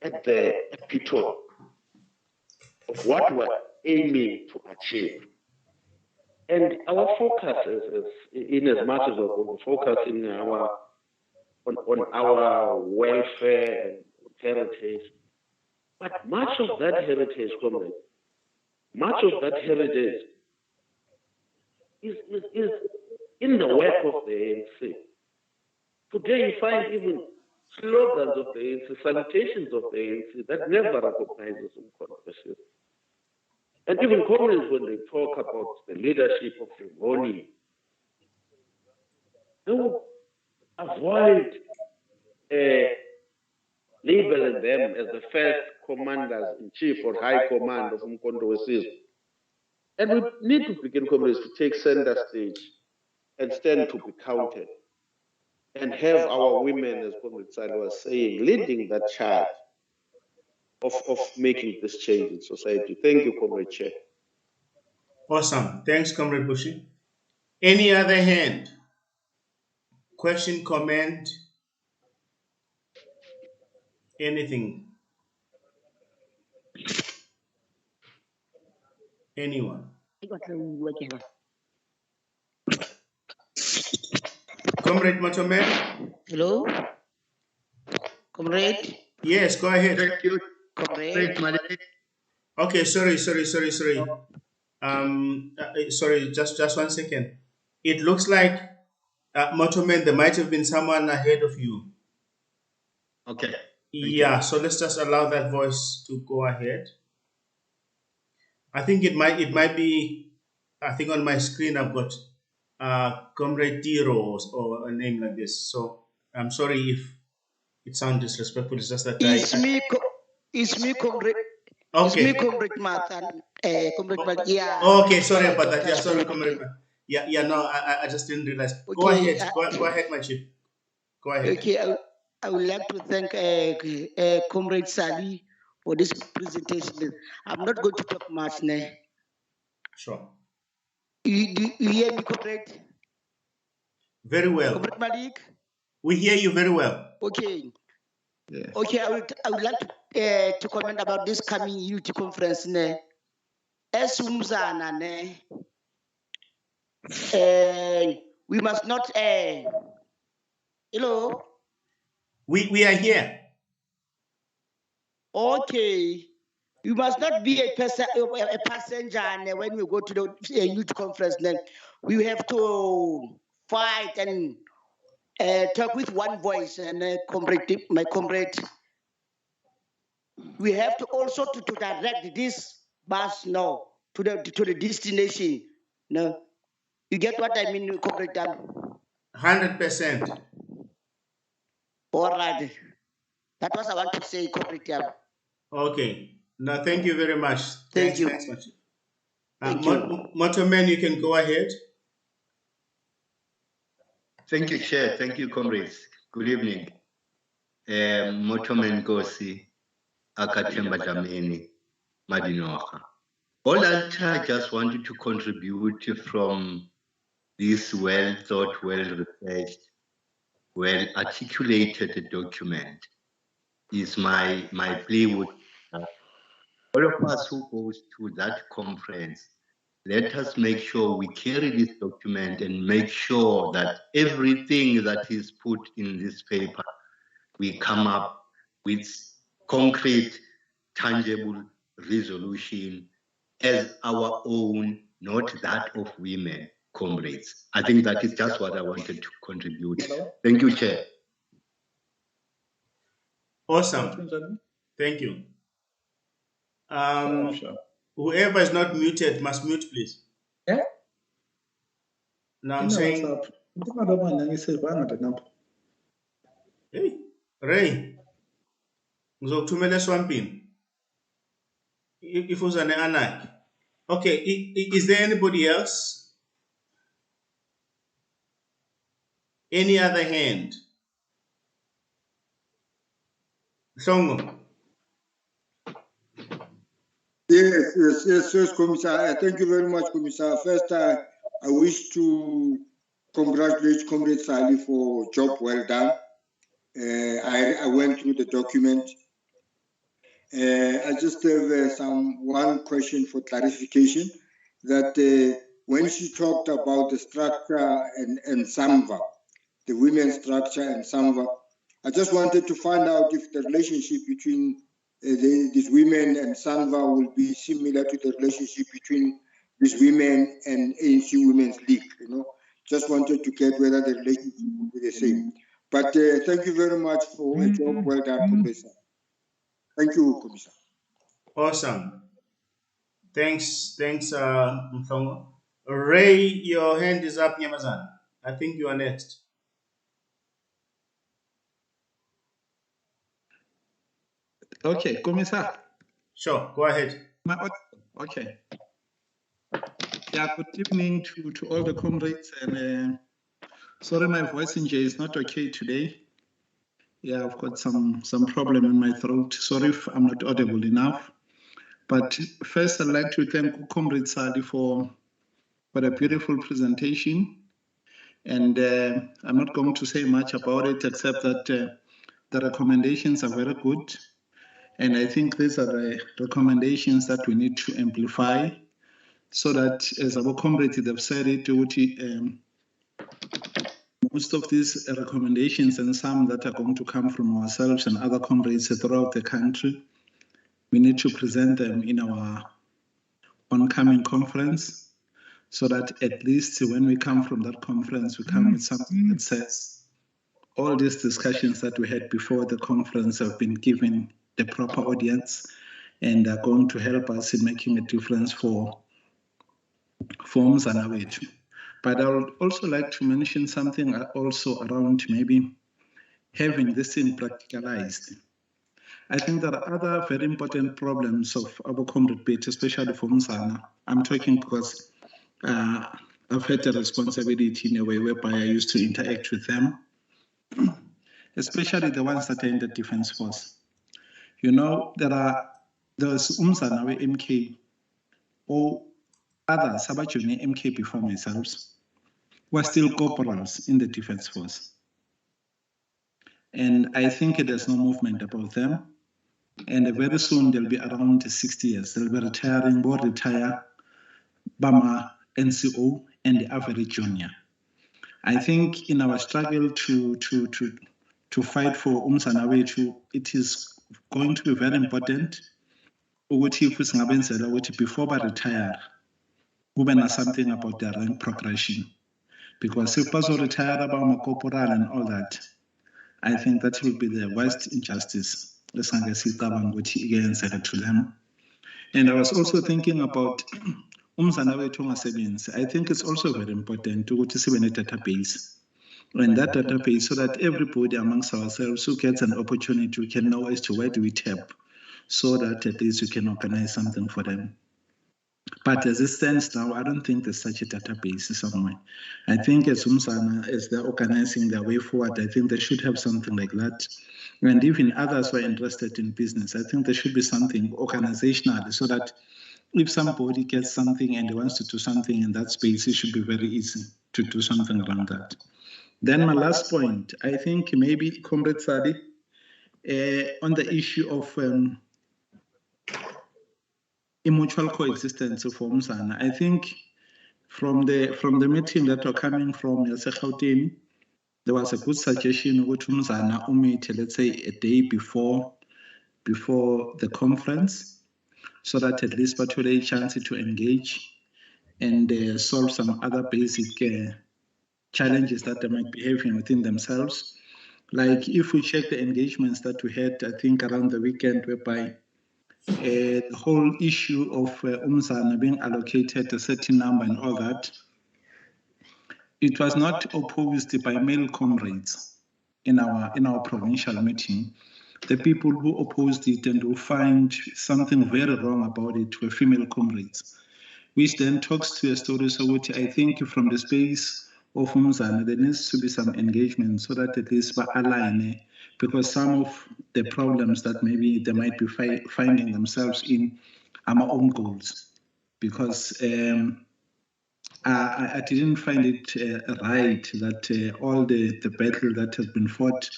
at the epitome of what we're aiming to achieve. And our focus is in as much as we're focusing on our welfare and heritage, but much of that heritage, comrade, much of that heritage is in the work of the ANC. Today you find even slogans of the ANC, salutations of the ANC that never recognizes Umkhonto. And even comrades, when they talk about the leadership of the Ngoni, they will avoid labeling them as the first commanders-in-chief or high command of Umkhonto weSizwe. And we need to begin, comrades, to take center stage and stand to be counted. And have our women, as Comrade Sali was saying, leading that charge of making this change in society. Thank you, Comrade Chair.
Awesome. Thanks, Comrade Bushi. Any other hand? Question, comment? Anything? Anyone? Comrade Motomen?
Hello? Comrade?
Yes, go ahead.
Thank you,
Comrade?
Okay, sorry. Sorry, just 1 second. It looks like Motomen, there might have been someone ahead of you.
Okay.
Yeah, so let's just allow that voice to go ahead. I think it might be, I think on my screen I've got Comrade Tiro or a name like this. So I'm sorry if it sounds disrespectful. It's just that
It's me, Comrade. It's me, Comrade Martha. Yeah.
Okay, sorry about that. Yeah, sorry, Comrade. Yeah, no, I just didn't realize. Go
Okay,
ahead. Go ahead, my chief. Go ahead.
Okay, I would like to thank Comrade Sally for this presentation. I'm not going to talk much now.
Sure.
You hear me, Comrade?
Very well.
Comrade Malik?
We hear you very well.
Okay.
Yeah.
Okay, I would like to comment about this coming youth conference. We must not. Hello.
We are here.
Okay. You must not be a passenger when we go to the youth conference. Then we have to fight and talk with one voice. And my comrade, we have to also to direct this bus now to the destination. No, you get what I mean, comrade?
100%.
All right. That was I want to say, comrade.
Okay. No, thank you very much.
Thank you.
Thanks much.
Thank you.
Motomen, you can go ahead.
Thank you, Chair. Thank you, comrades. Good evening. Motomen Kosi, Akatemba Dlamini, Madinoha. All that I just wanted to contribute from this well thought, well researched, well articulated document is my plea with all of us who goes to that conference. Let us make sure we carry this document and make sure that everything that is put in this paper, we come up with concrete, tangible resolution as our own, not that of women, comrades. I think that is just what I wanted to contribute. Thank you, Chair.
Awesome. Thank you. Whoever is not muted must mute, please.
Yeah?
Now I'm saying, hey, Ray, ngizokuthumela swampini. If uzane anak. Okay, is there anybody else? Any other hand? Songo.
Yes, Commissar. Thank you very much, Commissar. First, I wish to congratulate Comrade Sally for job well done. I went through the document. I just have one question for clarification, that when she talked about the structure and SAMVA, the women's structure and SAMVA, I just wanted to find out if the relationship between these women and SAMVA will be similar to the relationship between these women and ANC Women's League. Just wanted to get whether the relationship will be the same. But thank you very much for a job well done, Commissioner. Thank you, Commissioner.
Awesome. Thanks, Mthongo. Ray, your hand is up, Nyamazan. I think you are next.
Okay, Commissar.
Sure, go ahead.
Okay. Yeah, good evening to all the comrades. And sorry, my voice in here is not okay today. Yeah, I've got some problem in my throat. Sorry if I'm not audible enough. But first, I'd like to thank Comrade Sadi for a beautiful presentation. And I'm not going to say much about it, except that the recommendations are very good. And I think these are the recommendations that we need to amplify so that as our comrades have said it, most of these recommendations and some that are going to come from ourselves and other comrades throughout the country, we need to present them in our oncoming conference, so that at least when we come from that conference, we come with something that says all these discussions that we had before the conference have been given the proper audience and are going to help us in making a difference for Umzana wethu. But I would also like to mention something also around maybe having this thing practicalized. I think there are other very important problems of our comrade base, especially for Umzana. I'm talking because I've had a responsibility in a way whereby I used to interact with them, especially the ones that are in the Defense Force. You know, there's Umzana MK or others, about your MK before myself, were still corporals in the Defense Force. And I think there's no movement about them. And very soon they'll be around 60 years. They'll be retiring, or retire, Bama, NCO, and the average junior. I think in our struggle to fight for Umzana wethu, it is going to be very important before they retire, we know something about their rank progression. Because if they retire about my corporal and all that, I think that will be the worst injustice to them. And I was also thinking about Umzana wethu. I think it's also very important to go to see a database. And that database, so that everybody amongst ourselves who gets an opportunity can know as to where do we tap, so that at least we can organize something for them. But as it stands now, I don't think there's such a database somewhere. I think as Umzana, as they're organizing their way forward, I think they should have something like that. And even others who are interested in business, I think there should be something organizational, so that if somebody gets something and wants to do something in that space, it should be very easy to do something around that. Then my last point, I think maybe Comrade Sadi, on the issue of mutual coexistence of Umzana. I think from the meeting that were coming from Gauteng, there was a good suggestion with Umzana meet, let's say a day before the conference, so that at least but a chance to engage and solve some other basic challenges that they might be having within themselves. Like if we check the engagements that we had, I think around the weekend, whereby the whole issue of Umzana being allocated a certain number and all that, it was not opposed by male comrades in our provincial meeting. The people who opposed it and who find something very wrong about it were female comrades, which then talks to a story. So which I think from the space of Umzana, there needs to be some engagement so that at least we align, because some of the problems that maybe they might be finding themselves in are my own goals. Because I didn't find it right that all the battle that has been fought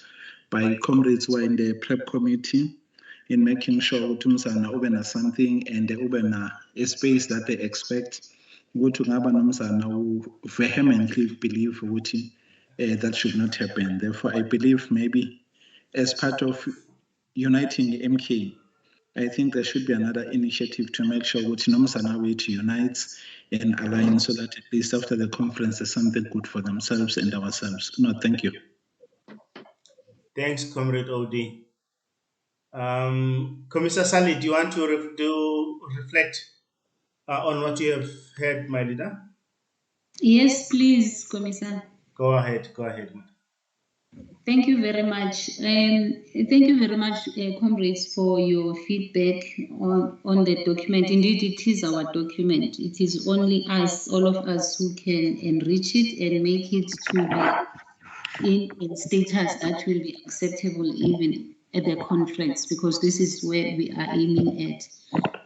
by comrades who are in the prep committee in making sure that Umzana ubena something and ubena a space that they expect, ukuthi ngaba nomzana who vehemently believe ukuthi that should not happen. Therefore, I believe maybe as part of uniting MK, I think there should be another initiative to make sure that nomzana wethu unites and aligns, so that at least after the conference there's something good for themselves and ourselves. No, thank you.
Thanks, Comrade Odi. Commissioner Sally, do you want to reflect on what you have heard, my leader?
Yes, please, Commissioner.
Go ahead.
Thank you very much. Thank you very much, comrades, for your feedback on the document. Indeed, it is our document. It is only us, all of us, who can enrich it and make it to be in a status that will be acceptable even at the conference, because this is where we are aiming at.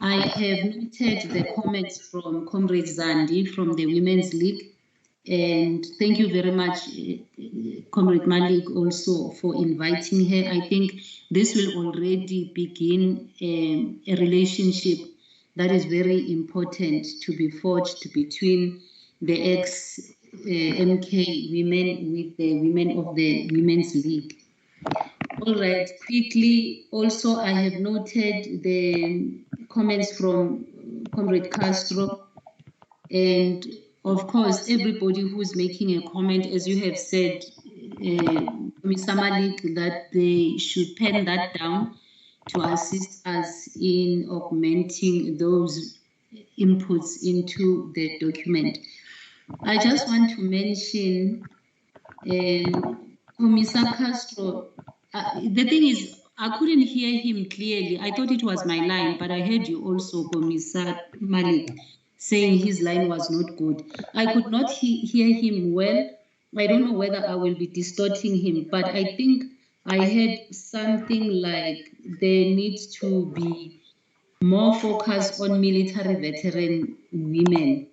I have noted the comments from Comrade Zandi from the Women's League. And thank you very much, Comrade Malik, also for inviting her. I think this will already begin a relationship that is very important to be forged between the ExMK women with the women of the Women's League. All right, quickly, also I have noted the comments from Comrade Castro, and of course, everybody who's making a comment, as you have said, Mr. Malik, that they should pen that down to assist us in augmenting those inputs into the document. I just want to mention Mr. Castro. The thing is, I couldn't hear him clearly. I thought it was my line, but I heard you also, Mr. Malik, saying his line was not good. I could not hear him well. I don't know whether I will be distorting him, but I think I heard something like there needs to be more focus on military veteran women.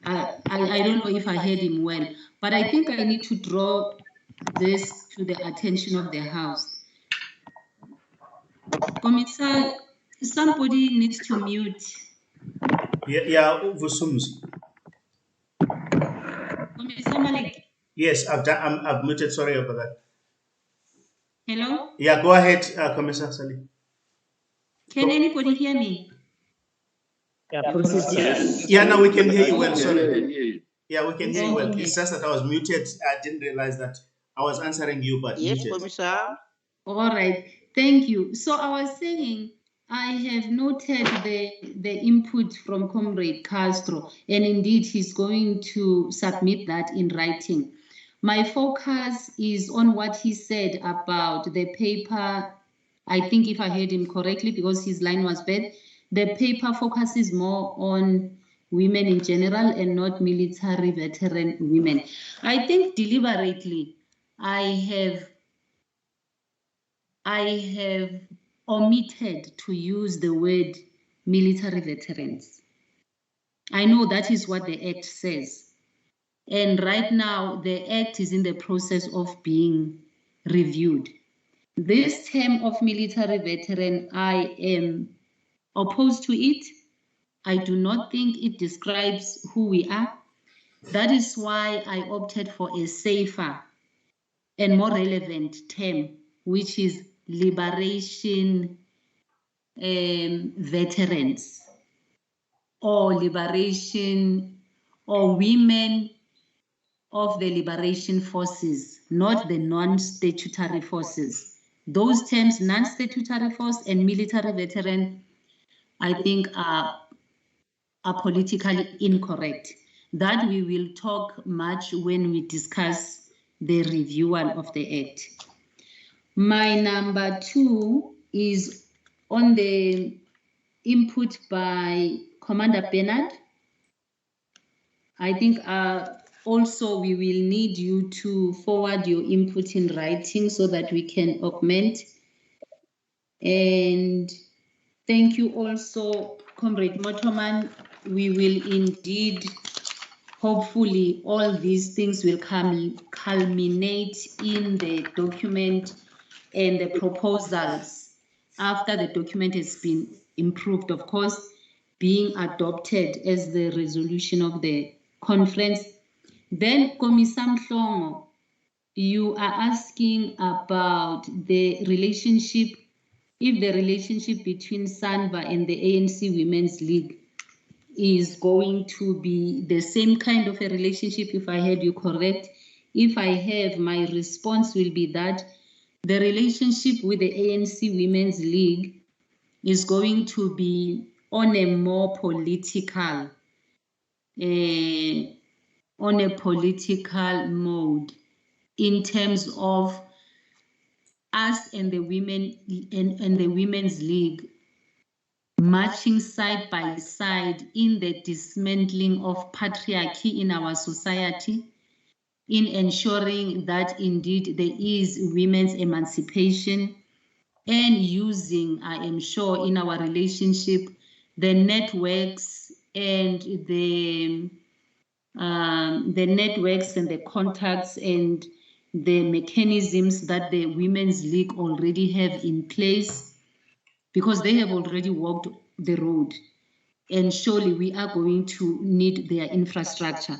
I don't know if I heard him well, but I think I need to draw this to the attention of the House. Commissar, somebody needs to mute.
Yeah, Vusumzi.
Commissar Malik.
Yes, I've muted. Sorry about that.
Hello?
Yeah, go ahead, Commissar Sali.
Can anybody hear me?
Yeah, proceed.
Yes.
Yeah, now we can hear you well. Sorry.
Yeah.
Yeah, we can hear you well.
Okay.
It's just that I was muted. I didn't realize that I was answering you, but
Yes,
muted.
Commissar.
All right, thank you. So I was saying, I have noted the input from Comrade Castro, and indeed he's going to submit that in writing. My focus is on what he said about the paper. I think if I heard him correctly, because his line was bad, the paper focuses more on women in general and not military veteran women. I think deliberately I have omitted to use the word military veterans. I know that is what the Act says. And right now, the Act is in the process of being reviewed. This term of military veteran, I am opposed to it. I do not think it describes who we are. That is why I opted for a safer and more relevant term, which is liberation veterans, or liberation, or women of the liberation forces, not the non-statutory forces. Those terms, non-statutory force and military veteran, I think are politically incorrect. That we will talk much when we discuss the reviewal of the Act. My number 2 is on the input by Commander Bernard. I think also we will need you to forward your input in writing so that we can augment. And thank you also, Comrade Motoman. We will indeed, hopefully, all these things will culminate in the document and the proposals after the document has been improved, of course, being adopted as the resolution of the conference. Then, Commissar Mhlongo, you are asking about the relationship, if the relationship between SANVA and the ANC Women's League is going to be the same kind of a relationship, if I heard you correct. If I have, my response will be that the relationship with the ANC Women's League is going to be on a more political, mode, in terms of us and the women and the Women's League marching side by side in the dismantling of patriarchy in our society, in ensuring that indeed there is women's emancipation, and using, I am sure, in our relationship, the networks and the networks and the contacts and the mechanisms that the Women's League already have in place, because they have already worked the road. And surely we are going to need their infrastructure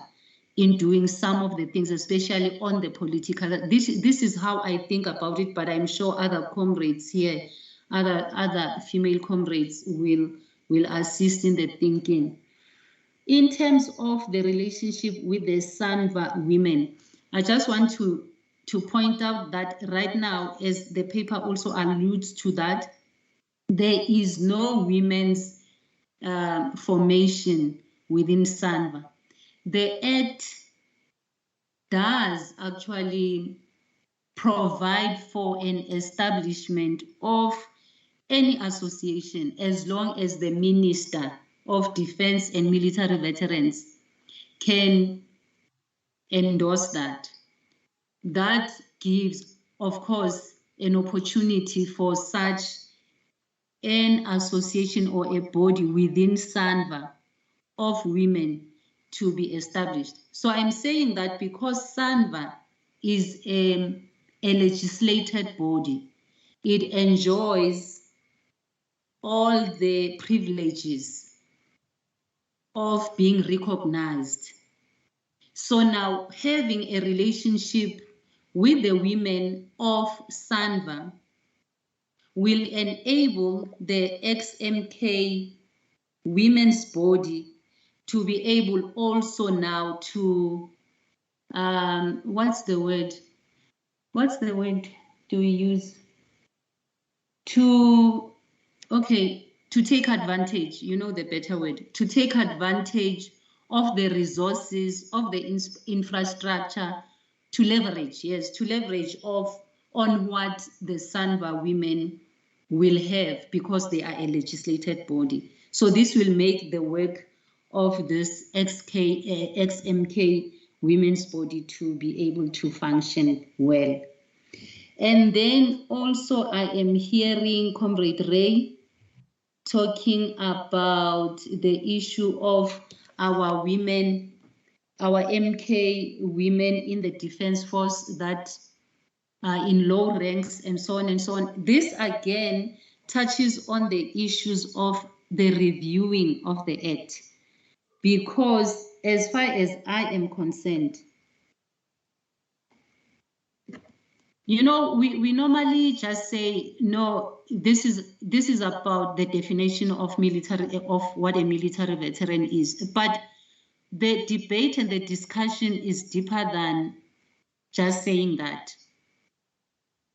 in doing some of the things, especially on the political. This is how I think about it, but I'm sure other comrades here, other female comrades will assist in the thinking. In terms of the relationship with the Sanva women, I just want to point out that right now, as the paper also alludes to that, there is no women's formation within Sanva. The Act does actually provide for an establishment of any association as long as the Minister of Defense and Military Veterans can endorse that. That gives, of course, an opportunity for such an association or a body within Sanva of women to be established. So I'm saying that because Sanva is a legislated body, it enjoys all the privileges of being recognized. So now having a relationship with the women of Sanva will enable the ExMK women's body to be able also now to, what's the word do we use? To take advantage, the better word, to take advantage of the resources, of the infrastructure, to leverage on what the Sanva women will have because they are a legislated body. So this will make the work of this ExMK women's body to be able to function well. And then also I am hearing Comrade Ray talking about the issue of our women, our MK women in the Defense Force that are in low ranks and so on and so on. This again touches on the issues of the reviewing of the Act, because as far as I am concerned, we normally just say, no, this is about the definition of what a military veteran is. But the debate and the discussion is deeper than just saying that.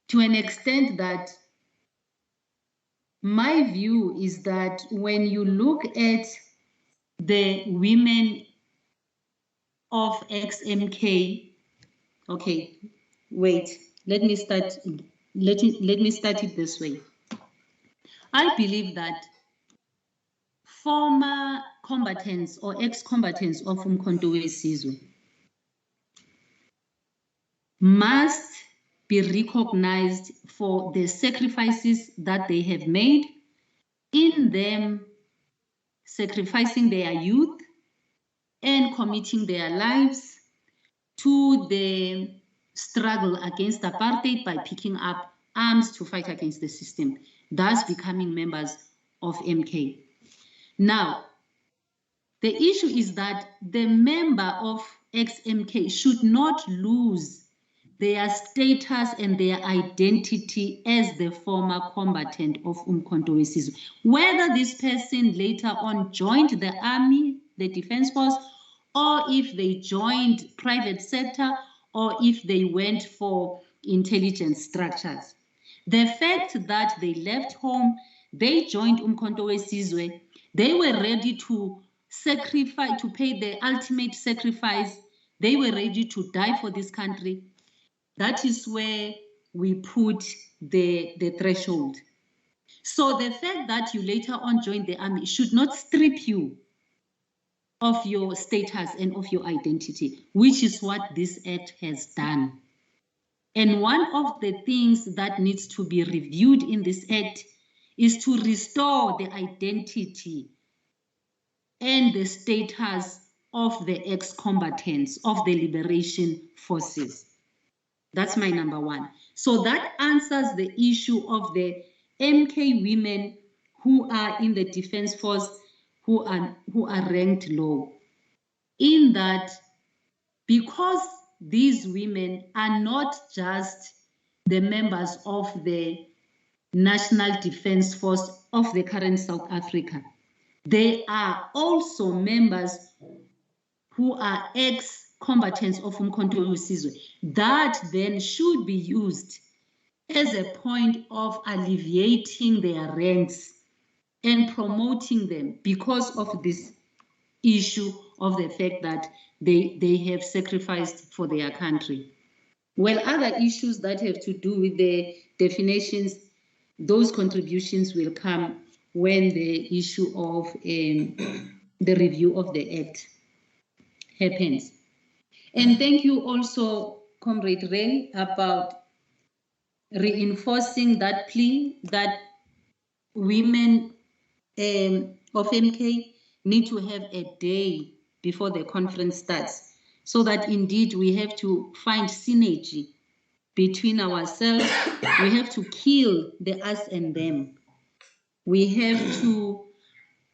To an extent that my view is that when you look at the women of ExMK, let me start it this way. I believe that former combatants or ex-combatants of Umkhonto weSizwe must be recognized for the sacrifices that they have made, in them sacrificing their youth and committing their lives to the struggle against apartheid by picking up arms to fight against the system, thus becoming members of MK. Now, the issue is that the member of ExMK should not lose their status and their identity as the former combatant of Umkhonto weSizwe. Whether this person later on joined the army, the defense force, or if they joined private sector, or if they went for intelligence structures. The fact that they left home, they joined Umkhonto weSizwe, they were ready to sacrifice, to pay the ultimate sacrifice. They were ready to die for this country. That is where we put the threshold. So the fact that you later on joined the army should not strip you of your status and of your identity, which is what this Act has done. And one of the things that needs to be reviewed in this Act is to restore the identity and the status of the ex-combatants of the liberation forces. That's my number one. So that answers the issue of the MK women who are in the defense force who are ranked low. In that, because these women are not just the members of the National Defense Force of the current South Africa, they are also members who are ex-combatants of Umkhonto weSizwe. That then should be used as a point of alleviating their ranks and promoting them because of this issue of the fact that they have sacrificed for their country. Well, other issues that have to do with the definitions, those contributions will come when the issue of the review of the Act happens. And thank you also, Comrade Ray, about reinforcing that plea that women of MK need to have a day before the conference starts, so that indeed we have to find synergy between ourselves. We have to kill the us and them. We have to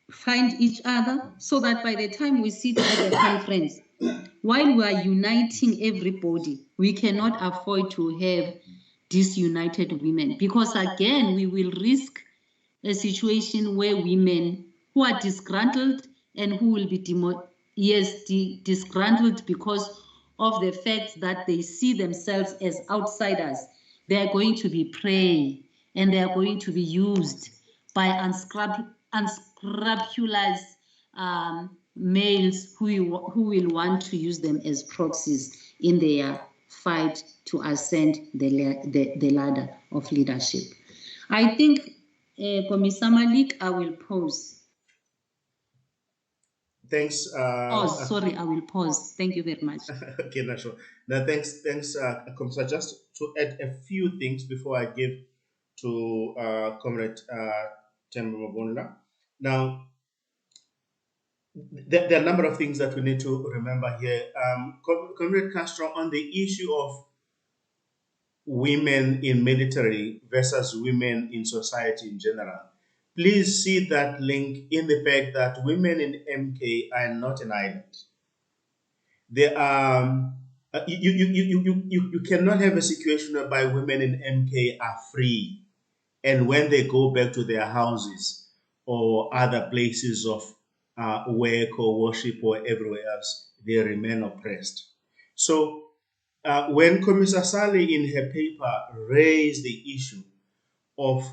find each other so that by the time we sit at the conference, while we are uniting everybody, we cannot afford to have disunited women, because again, we will risk a situation where women who are disgruntled and who will be disgruntled because of the fact that they see themselves as outsiders, they are going to be prey and they are going to be used by unscrupulous males who will want to use them as proxies in their fight to ascend the ladder of leadership. I think, Commissar Malik, I will pause.
Thanks.
Sorry, I will pause. Thank you very much.
Okay, no, sure. Now, thanks, Commissar. Just to add a few things before I give to Comrade Temba Mabonla. Now, there are a number of things that we need to remember here. Comrade Castro, on the issue of women in military versus women in society in general, please see that link in the fact that women in MK are not an island. They are, you cannot have a situation whereby women in MK are free, and when they go back to their houses or other places of work or worship or everywhere else, they remain oppressed. So when Commissar Sally in her paper raised the issue of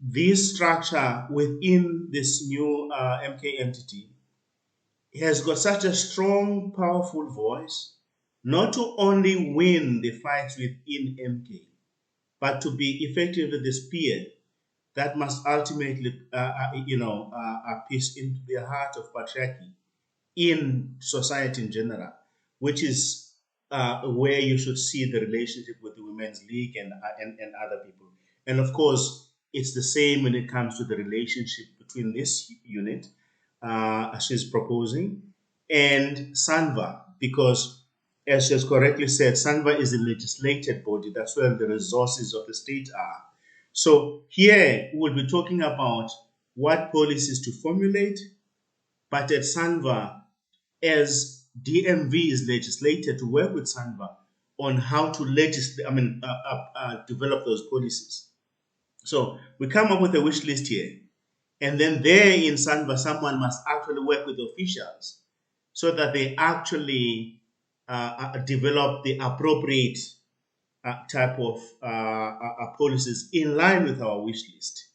this structure within this new MK entity, has got such a strong, powerful voice, not to only win the fights within MK, but to be effectively the spear that must ultimately, pierce into the heart of patriarchy in society in general, which is where you should see the relationship with the Women's League and other people. And of course, it's the same when it comes to the relationship between this unit, as she's proposing, and SANVA, because as she has correctly said, SANVA is the legislated body. That's where the resources of the state are. So here we'll be talking about what policies to formulate, but at SANVA, as DMV is legislated to work with SANVA on how to develop those policies. So we come up with a wish list here, and then there in SANVA, someone must actually work with officials so that they actually develop the appropriate type of policies in line with our wish list.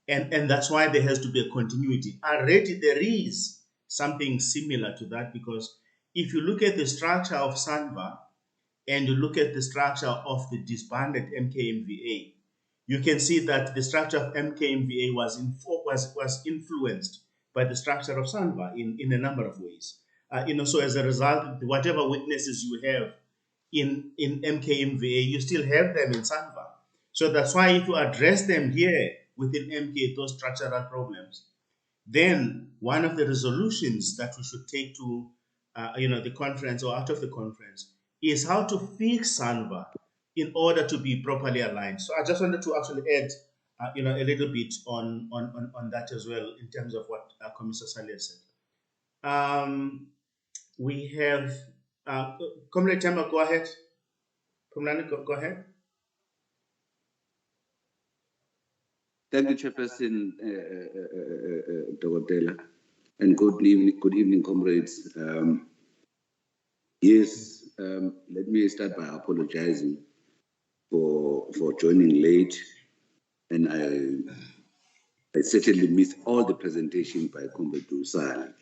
And that's why there has to be a continuity. Already there is something similar to that, because if you look at the structure of SANVA and you look at the structure of the disbanded MKMVA, you can see that the structure of MKMVA was influenced by the structure of SANVA in a number of ways. So as a result, whatever weaknesses you have in MKMVA, you still have them in SANVA. So that's why if you address them here within MK, those structural problems, then one of the resolutions that we should take to the conference or out of the conference is how to fix SANVA in order to be properly aligned. So I just wanted to actually add a little bit on that as well in terms of what Commissioner Saleh said. We have Comrade Tamba, go ahead. Comrade, go ahead.
Thank you, Chairperson Dr. and good evening, comrades. Yes, let me start by apologizing for joining late, and I certainly missed all the presentation by Comrade Dusali.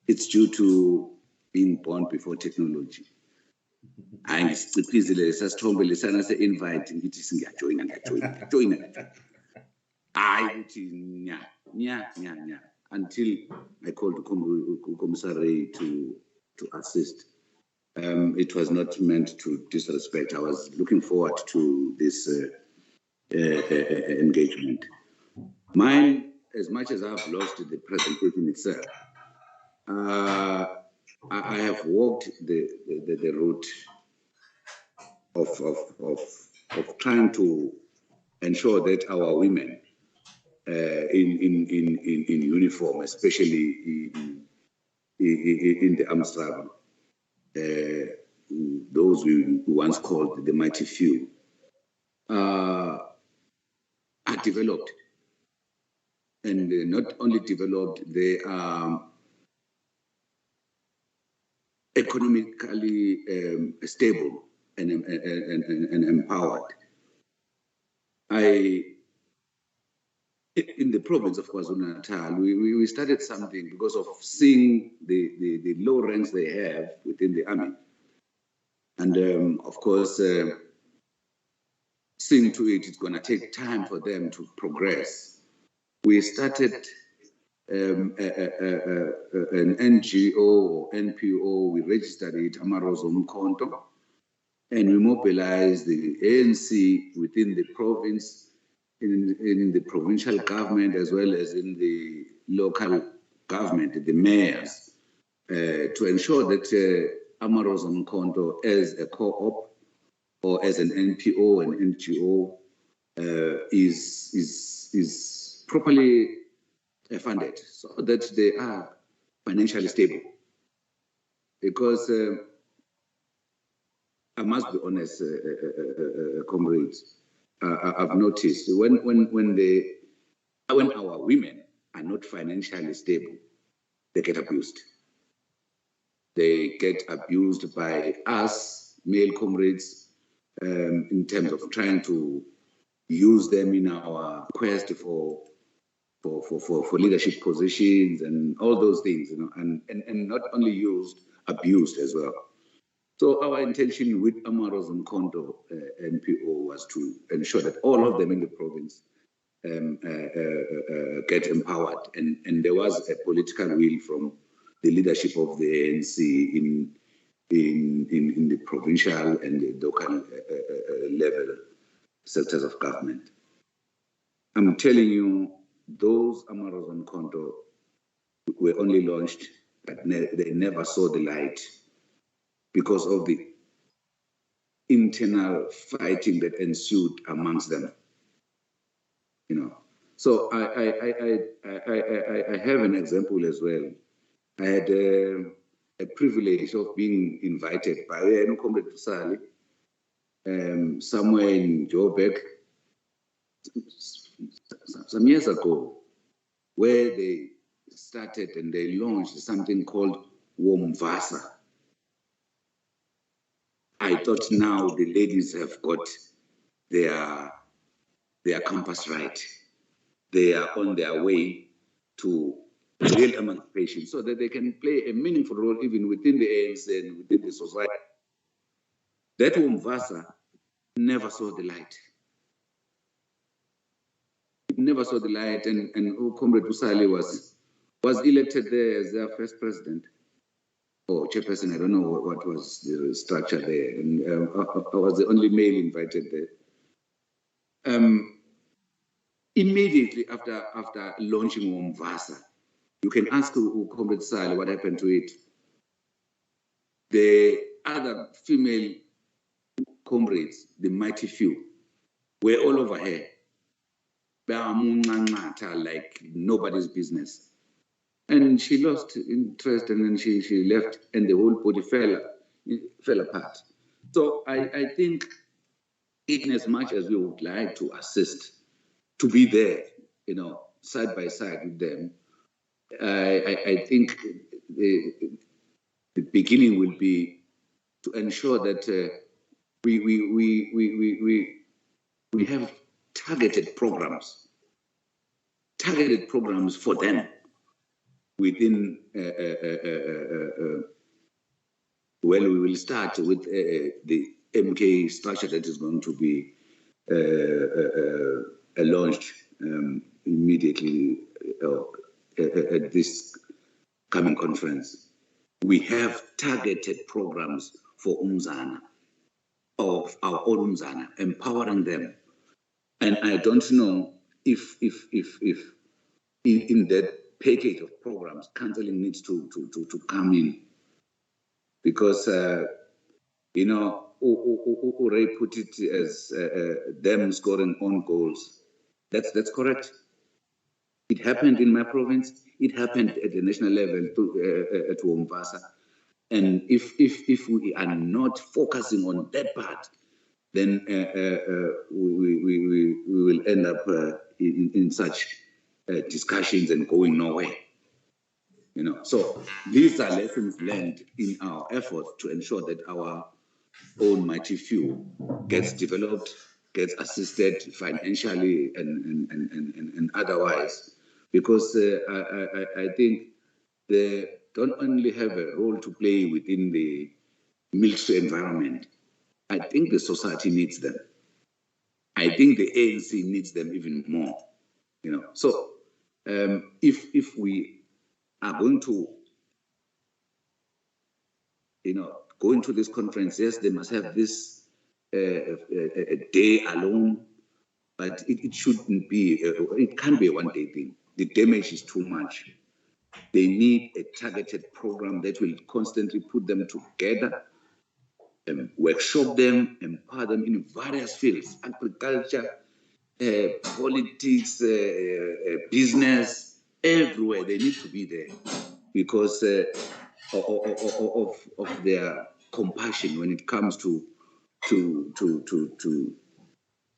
It's due to being born before technology. Angisiphizile sasithombe lesana se-invite ngithi singiyajoyina hayi ukuthi nya until I called the commissary to assist. It was not meant to disrespect. I was looking forward to this engagement. Mine, as much as I've lost the presentation itself, I have walked the route of trying to ensure that our women in uniform, especially in the armed struggle, those we once called the mighty few, are developed. And not only developed, they are economically stable and empowered. In the province of KwaZulu-Natal, we started something because of seeing the low ranks they have within the army. And of course, seeing to it, it's going to take time for them to progress. We started an NGO or NPO, we registered it, Amarozo Mkonto, and we mobilized the ANC within the province, in the provincial government, as well as in the local government, the mayors, to ensure that Amarozo Mkonto as a co-op or as an NPO and NGO is properly funded so that they are financially stable. Because I must be honest, comrades, I've noticed when our women are not financially stable, they get abused. They get abused by us, male comrades, in terms of trying to use them in our quest for leadership positions and all those things, and not only used, abused as well. So our intention with Amarozo Mkonto NPO was to ensure that all of them in the province get empowered, and there was a political will from the leadership of the ANC in the provincial and the local level sectors of government. I'm telling you, those Amarozo Mkonto were only launched, but they never saw the light because of the internal fighting that ensued amongst them. So I have an example as well. I had a privilege of being invited by Comrade Dusali somewhere in Joburg some years ago, where they started and they launched something called Womvasa. I thought now the ladies have got their compass right. They are on their way to real emancipation so that they can play a meaningful role even within the ANC and within the society. That Womvasa never saw the light. It never saw the light, and Comrade Dusali was elected there as their first president. Or chairperson, I don't know what was the structure there. And I was the only male invited there. Immediately after launching Womvasa, you can ask Comrade Dusali what happened to it. The other female comrades, the mighty few, were all over her. Like nobody's business. And she lost interest, and then she left, and the whole body fell apart. So I think, in as much as we would like to assist, to be there, side by side with them, I think the beginning will be to ensure that we have targeted programs for them within. Well, we will start with the MK structure that is going to be launched immediately at this coming conference. We have targeted programs for Umzana, of our own Umzana, empowering them. And I don't know if in that package of programs, counseling needs to come in, because Ray put it as them scoring own goals. That's correct. It happened in my province. It happened at the national level at Wombasa. And if we are not focusing on that part, then we will end up in such discussions and going nowhere. So these are lessons learned in our efforts to ensure that our own mighty few gets developed, gets assisted financially and otherwise, because I think they don't only have a role to play within the military environment. I think the society needs them. I think the ANC needs them even more. So if we are going to go into this conference, yes, they must have this a day alone, but it shouldn't be, it can't be a one-day thing. The damage is too much. They need a targeted program that will constantly put them together, workshop them, empower them in various fields: agriculture, politics, business, everywhere. They need to be there because of their compassion when it comes to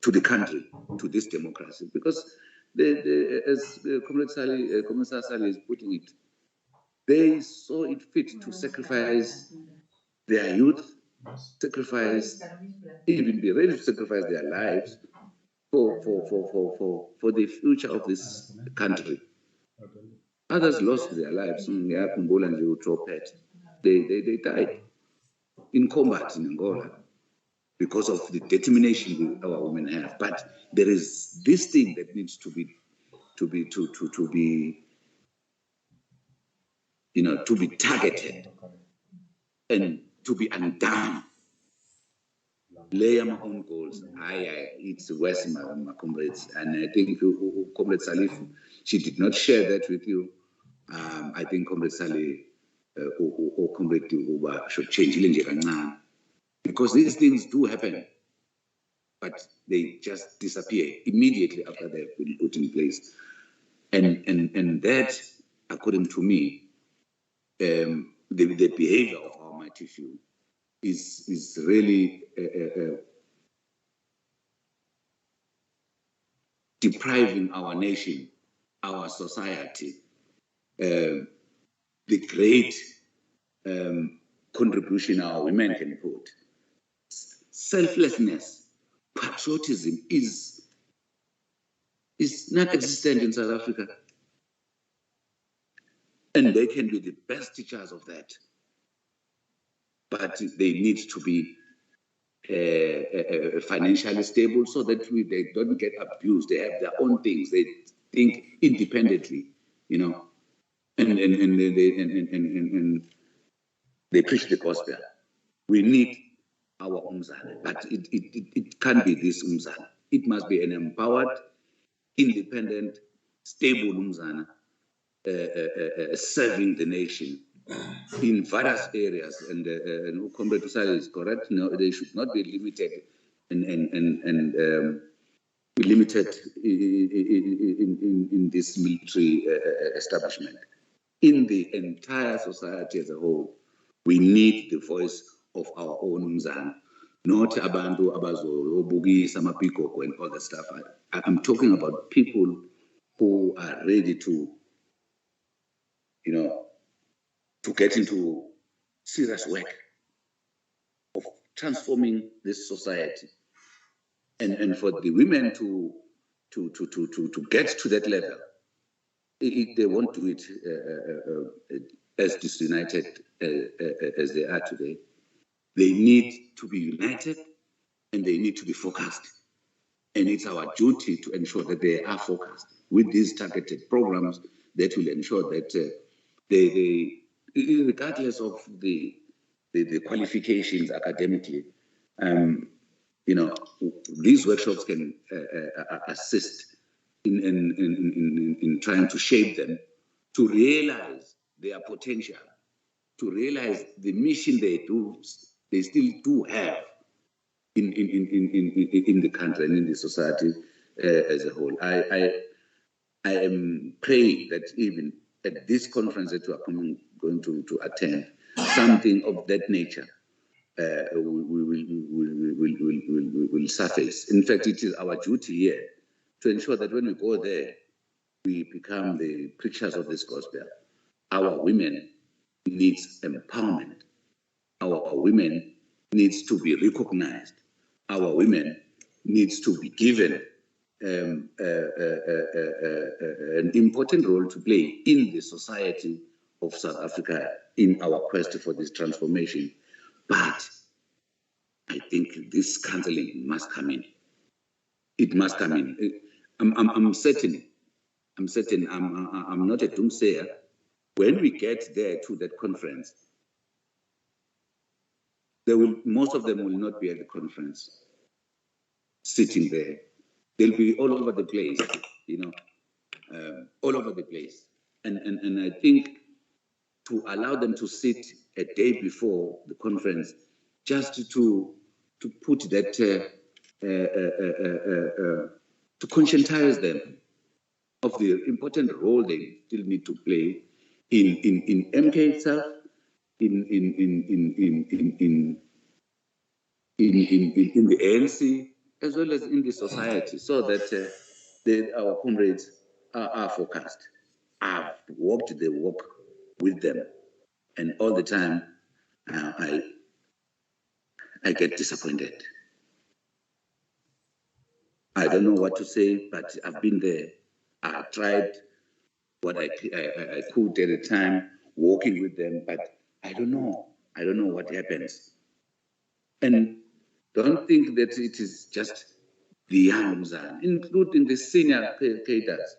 the country, to this democracy. Because as Commissar Sally is putting it, they saw it fit to sacrifice their youth, even be ready to sacrifice their lives for the future of this country. Others lost their lives. They died in combat in Angola because of the determination our women have. But there is this thing that needs to be targeted and to be undone. Lay my own goals. It's worse, my comrades. And I think Comrade Salif, she did not share that with you. I think Comrade Salih or Comrade Uba should change because these things do happen, but they just disappear immediately after they've been put in place. And that, according to me, the behavior of our mighty few is really depriving our nation, our society, the great contribution our women can put. Selflessness, patriotism is non-existent in South Africa. And they can be the best teachers of that. But they need to be financially stable so that they don't get abused. They have their own things. They think independently, and they preach the gospel. We need our Umzana, but it can't be this Umzana. It must be an empowered, independent, stable Umzana serving the nation in various areas, and Comrade Usali is correct. No, they should not be limited and limited in this military establishment. In the entire society as a whole, we need the voice of our own Mzana, not abantu abazobugisa amapikoko and all that stuff. I'm talking about people who are ready to, to get into serious work of transforming this society, and for the women to get to that level. They won't do it as disunited as they are today. They need to be united, and they need to be focused. And it's our duty to ensure that they are focused with these targeted programs that will ensure that they, regardless of the qualifications academically, these workshops can assist in trying to shape them to realize their potential, to realize the mission they still do have in the country and in the society as a whole. I am praying that even at this conference that we are going to attend, something of that nature will surface. In fact, it is our duty here to ensure that when we go there, we become the preachers of this gospel. Our women needs empowerment. Our women needs to be recognized. Our women needs to be given an important role to play in the society of South Africa in our quest for this transformation. But I think this counseling must come in. It must come in. I'm certain. I'm not a doomsayer. When we get there to that conference, most of them will not be at the conference, sitting there. They'll be all over the place, all over the place. And I think to allow them to sit a day before the conference, just to put that, to conscientize them of the important role they still need to play in MK itself, in the ANC, as well as in the society, so that our comrades are focused. I've walked the walk with them, and all the time I get disappointed. I don't know what to say, but I've been there. I tried what I could at the time, walking with them, but I don't know. I don't know what happens. And don't think that it is just the young Mzana, including the senior cadres.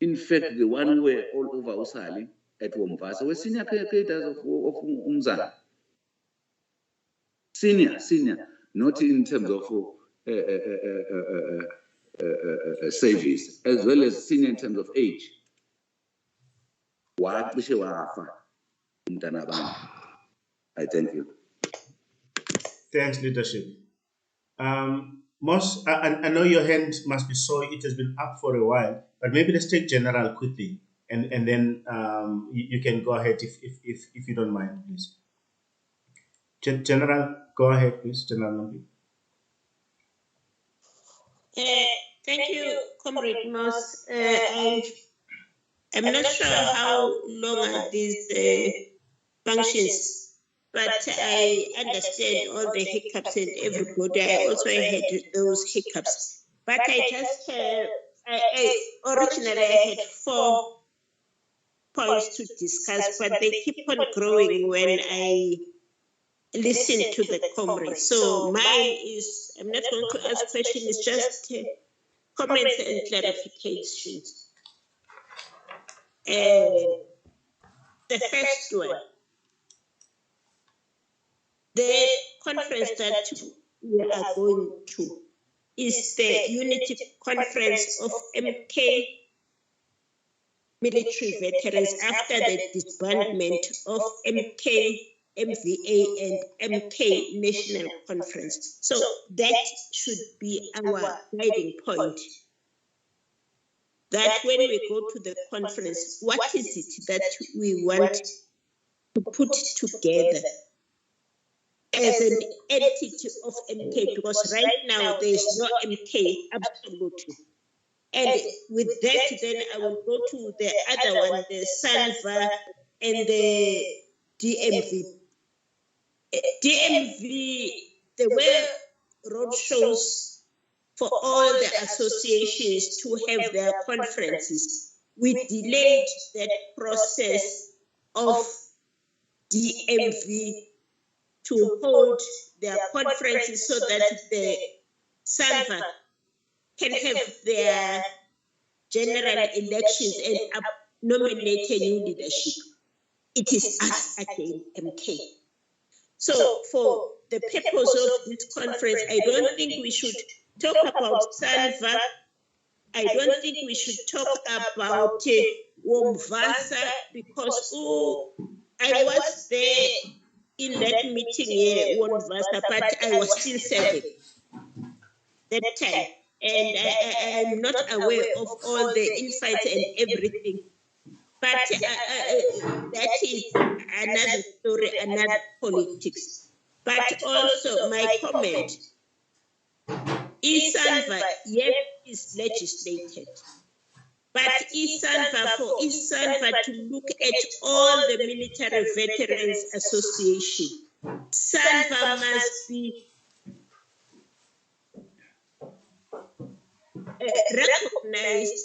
In fact, the one who were all over Usali at Wombasa were senior cadres of Mzana. Senior, not in terms of service, as well as senior in terms of age. I thank you.
Thanks, leadership. Most, I know your hand must be sore. It has been up for a while, but maybe let's take General quickly, and then you can go ahead if you don't mind, please. General, go ahead, please. General Nambi.
Thank you, Comrade Moss. I'm not sure how long are these functions, but I understand all the hiccups and everybody. I also had those hiccups. But I just, originally I had 4 points to discuss, but they keep on growing when I listen to the comrades. So mine is, I'm not going to ask questions, it's just comments and clarifications. The first one, the conference that we are going to is the Unity Conference of MK military veterans after the disbandment of MK, MVA, and MK National Conference. So that should be our guiding point. That when we go to the conference, what is it that we want to put together as an entity of MK? Because right now there is no MK, absolutely. And with that, then I will go to the other one, the SANVA and the DMV. DMV, there were roadshows for all the associations to have their conferences. We delayed that process of DMV to hold their conferences so that the SANVA can have their general elections and nominate a new leadership. It is us again, MK. So for the purpose of this conference, I don't think we should talk about SANVA. I don't think we should talk about Womvasa, because I was there in that meeting here, Womvasa, but I was still serving that time. And I'm not aware of all the infights and everything. But that is another story, another politics. But also my comment, ESANVA, yes, is legislated. But ESANVA, for ESANVA to look at all the military veterans association, SANVA must be recognized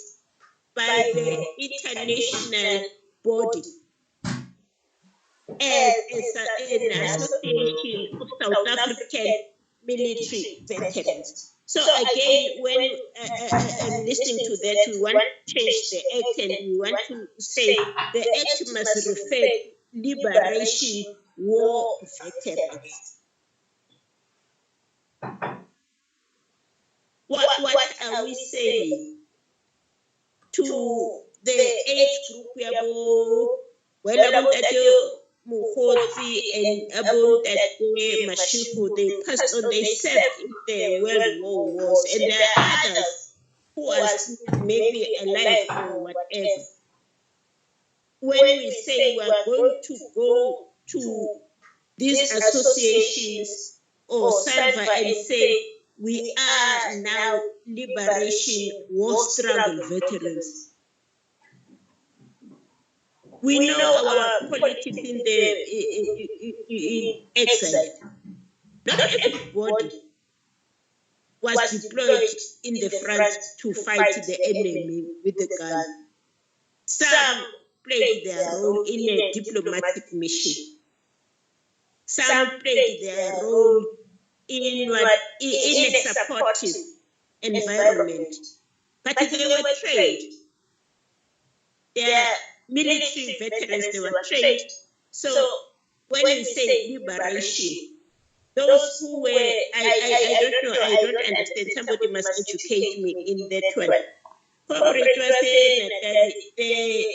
by the international body as an association of South African military veterans. So again, when I'm listening to that, we want to change the act and we want to say the act must reflect liberation war veterans. What are we saying to the age group and Mashiku? They passed on, they served in the World War Wars, and there are others who are maybe alive or whatever. When we say we are going to go to these associations or SANVA and say we are now liberation war struggle veterans, we know our politics in exile. Not everybody was deployed in the front to fight the enemy with the gun. Some played their role in a diplomatic mission. Some played their role in a supportive environment. But they were trained. They are military veterans, they were trained. So when we say liberation, those who were, I don't know, I don't understand, somebody must educate me in that one. Comrade was saying that the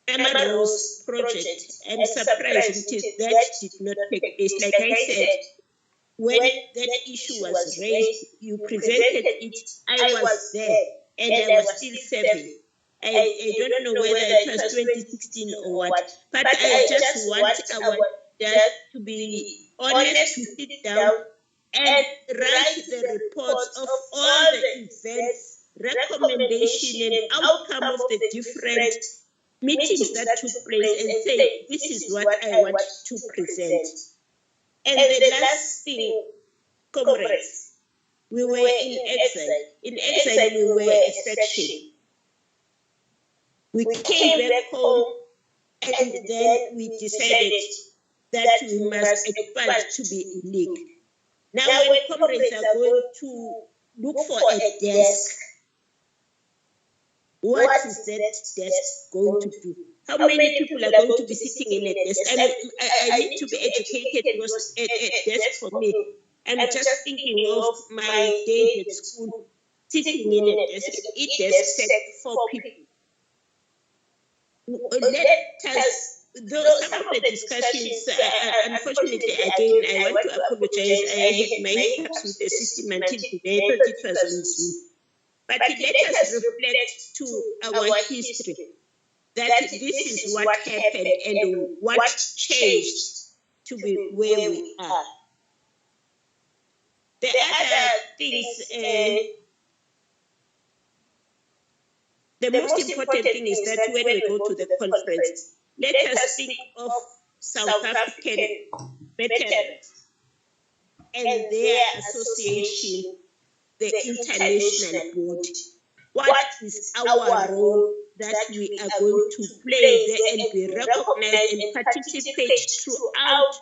Emma Rose project, I'm surprised that did not take place. Like I said, when that issue was raised, you presented it, I was there, and I was still serving. I don't know whether it was 2016 or what, but I just want our leaders to be honest, to sit down and write the reports of all the events, recommendation and outcome of the different meetings that took place and say, this is what I want to present. And the last thing, comrades, we were in exile. In exile, we were a section. We came back home and then we decided that we must expand to be a league. Now when comrades are going to look for a desk, what is that desk going to do? How many people are going to be sitting in a desk? I need to be educated because a desk for me, I'm just thinking of my days at school, sitting in a desk. It desk set 4 people. let us, though some of the discussions, unfortunately, again, I want to apologize. I had my hiccups with the system until today. I thought it was on Zoom. But let us reflect to our history that this is what happened and what changed to be where we are. The other things, the most important thing is that when we go to the conference, let us think of South African veterans and their association, the international body. What is our role that we are going to play there and be recognized and participate throughout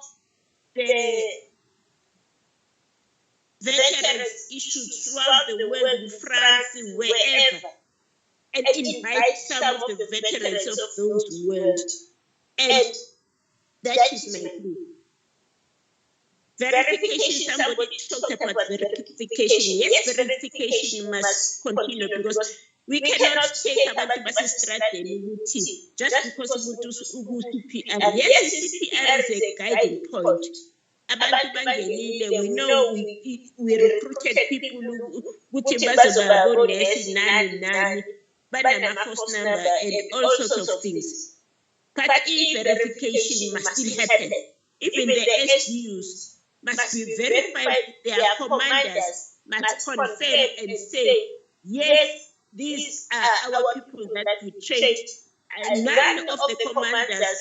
the veterans issues throughout the world, in France, wherever, and invite some of the veterans of those worlds. And that is my plea. Verification, somebody talked about verification. Yes, verification must continue because we cannot take abantu basestradeni ukuthi just because umuntu uku-CPR. Yes, CPR is a guiding point. Abantu bangenile, we know we recruited people ukuthi bazoba bonesi nani, banama-force number and all sorts of things. But if verification must still happen, even the SDUs must be verified, their commanders must confirm and say, yes, these are our people that we trained. And none of the commanders,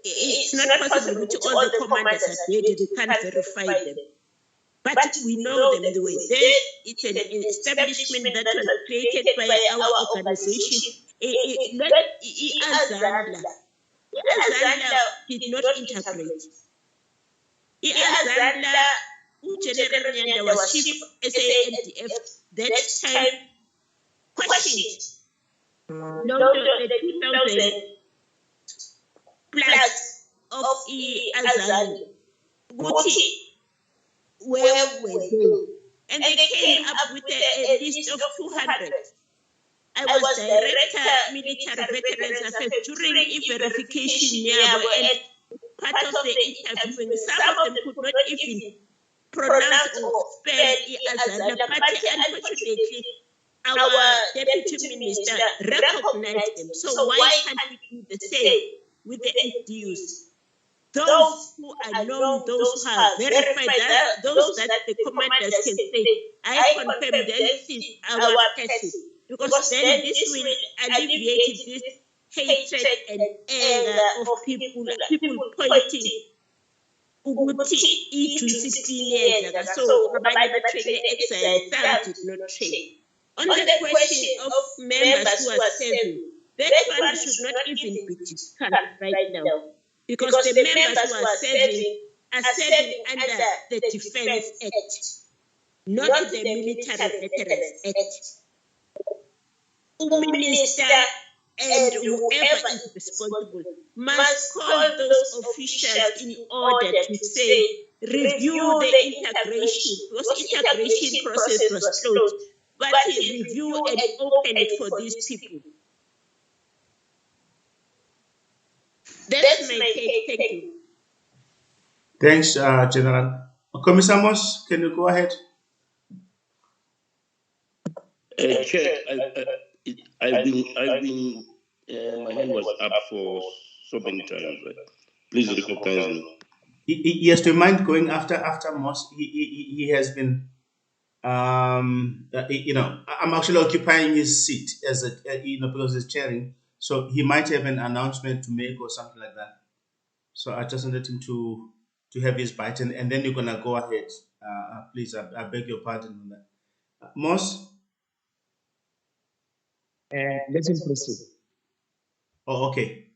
it's not possible to all the commanders are dead, we can't verify them. But we know them the way. It's an establishment that was created by our organization. Azandla did not integrate. Azandla, General Nyanda was chief SANDF that time, questioned the 2000 plus of Azandla. Where were they? And they came up with a list of 200. I was director military veterans affairs during verification and part of the interviewing. Some of them could not even pronounce or spell Azandla. But unfortunately, our deputy minister recognized them. So why can't we do the same with the SDUs? Those who are known, those who are verified, those that the commanders can say, I confirm this is our person. Because then this will alleviate this hatred and anger of people pointing to 16 years ago. So, training exercise, some did not train. On the question of members who are serving, that one should not even be discussed right now. Because the members who are serving under the Defense Act, not the Military Veterans Act. Minister and whoever is responsible must call those officials in order to say, review the integration, because integration process was closed, but review and open it for these people. That's my take. Thank you.
Thanks, General. Commissioner Moss, can you go ahead?
Chair, I've been, my hand was up for so many times. Right? Please recognize me.
Yes, do you mind going after Moss? He has been, I'm actually occupying his seat as because he's chairing. So he might have an announcement to make or something like that. So I just wanted him to have his bite, and then you're gonna go ahead. Please, I beg your pardon on that. Moss?
Let him proceed.
Oh, okay.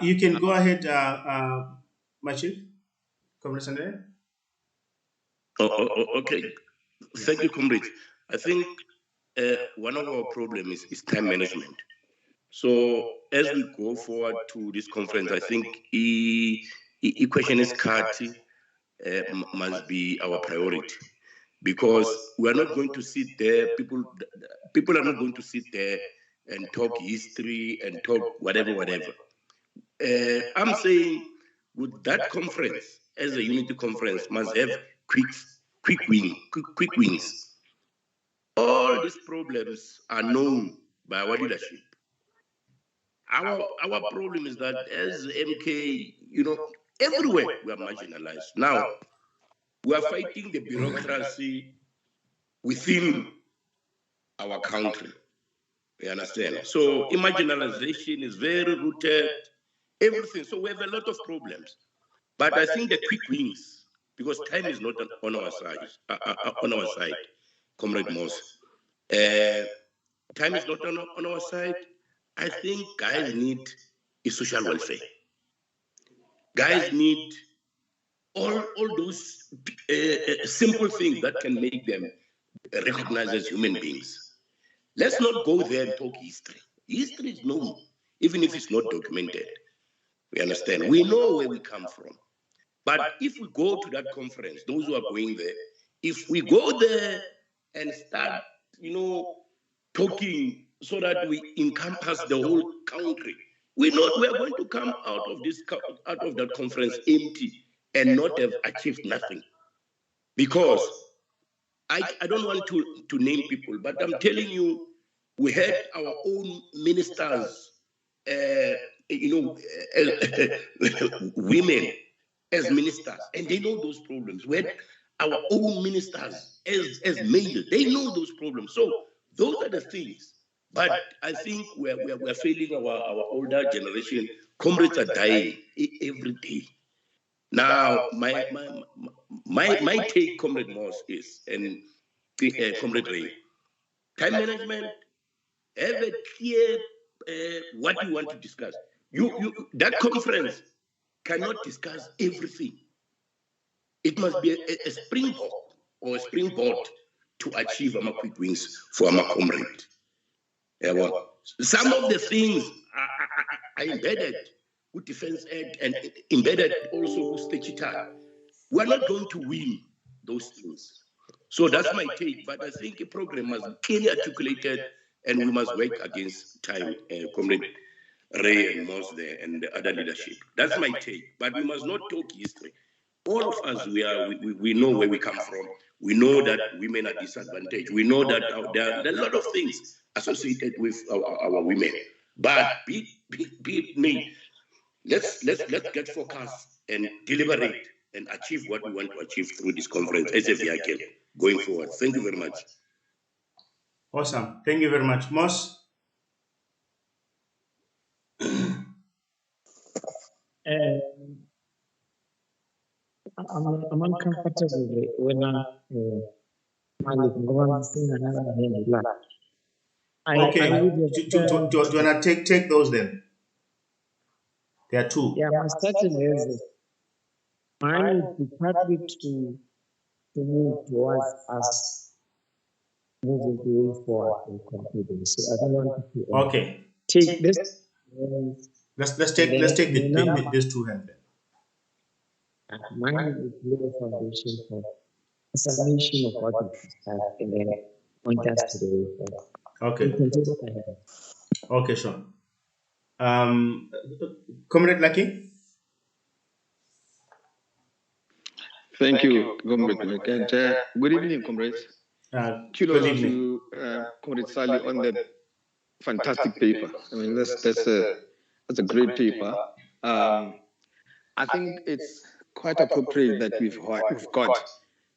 You can go ahead, my chief. Commissioner.
Okay. Thank you, comrade. I think one of our problems is time management. So as we go forward to this conference, I think question is must be our priority, because we are not going to sit there. People are not going to sit there and talk history and talk whatever. I'm saying with that conference, as a unity conference, must have quick wins. All these problems are known by our leadership. Our problem is that as MK, everywhere we are marginalized. Now, we are fighting the bureaucracy within our country. You understand? So marginalization is very rooted, everything. So we have a lot of problems. But I think the quick wins, because time is not on our side, Comrade Moss. Time is not on our side. I think guys need a social welfare. Guys need all those simple things that can make them recognized as human beings. Let's not go there and talk history. History is known, even if it's not documented. We understand. We know where we come from. But if we go to that conference, those who are going there, if we go there and start, talking so that we encompass the whole country, we know we are going to come out of that conference empty and not have achieved nothing. Because I don't want to name people, but I'm telling you, we had our own ministers, women as ministers, and they know those problems. We had our own ministers as male, they know those problems. So those are the things. But I think we're failing our older generation. Comrades are dying every day. Now, my take, Comrade Moss, is, and Comrade Ray, time management, have a clear what you want to discuss. That conference cannot discuss everything. It must be a springboard or a springboard to achieve our quick wins for our comrade. Some of the things are embedded with Defense Act and embedded also with statutory. We're not going to win those things. So that's my take, but I think a program must be clearly articulated and we must work against time, Comrade Ray and Moss there and the other leadership. That's my take, but we must not talk history. All of us, we know where we come from. We know that women are disadvantaged. We know that there are a lot of things associated with our women. But be me. Let's get focused and deliberate and achieve what we want to achieve through this conference as a vehicle going forward. Thank you very much.
Awesome. Thank you very much. Moss?
I'm uncomfortable when I'm seeing another hand.
Okay. Do you want to take those then? There are two.
Yeah, my starting is mine would be partly to move towards us moving the way forward in confidence. So I don't want to
okay.
Take this.
Let's take this two hands then.
Mine is the foundation for a summation of what we discussed and then point us to the way forward.
Okay. Okay, sure. Comrade Lucky?
Thank you, Comrade Mike. And good evening, comrades.
Good evening.
Comrade Sally on the fantastic paper. I mean, that's a great paper. I think it's quite appropriate that we've got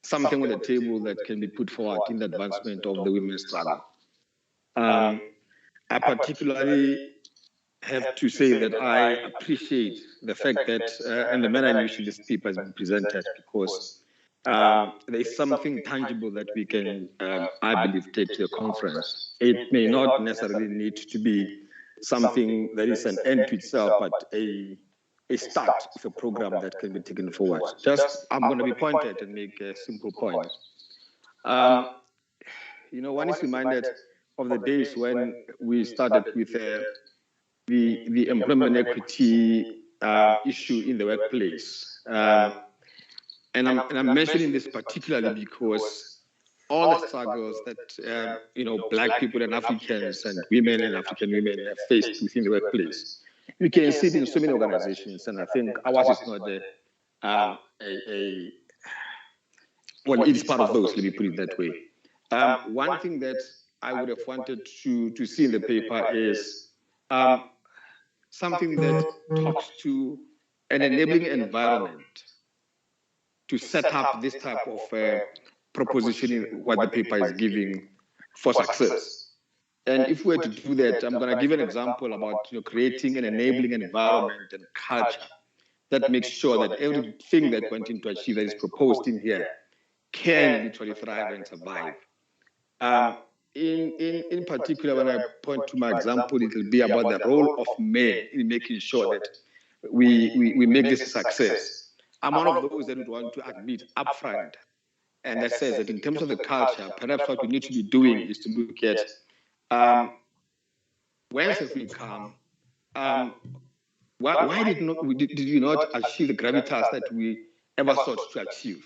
something on the table that can be put forward in the advancement of the women's struggle. I particularly have to say that I appreciate the fact that, and the manner in which this paper has been presented, because there is something tangible that we can, I believe, take to the conference. It may not necessarily need to be something that is an end to itself, but a start of a program that can be taken forward. I'm going to be pointed and make a simple point. One is reminded of the days when we started with the employment equity issue in the workplace. And I'm mentioning this particularly because all the struggles that Black people and Africans and women and African women have faced within the workplace. You can see it in so many organizations, and I think ours is not well, it is part of those, let me put it that way. One thing that I would have wanted to see in the paper is something that talks to an enabling environment to set up this type of propositioning, what the paper is giving for success. And if we were to do that, I'm going to give an example about creating an enabling environment and culture that makes sure that everything that went into achieve that is proposed in here can literally thrive and survive. In particular, when I point to my example, it will be about the role of men in making sure that we make this a success. I'm one of those that would want to admit upfront, and that says that in terms of the culture, perhaps what we need to be doing is to look at whence have we come, why did you not achieve the gravitas that we ever sought to achieve?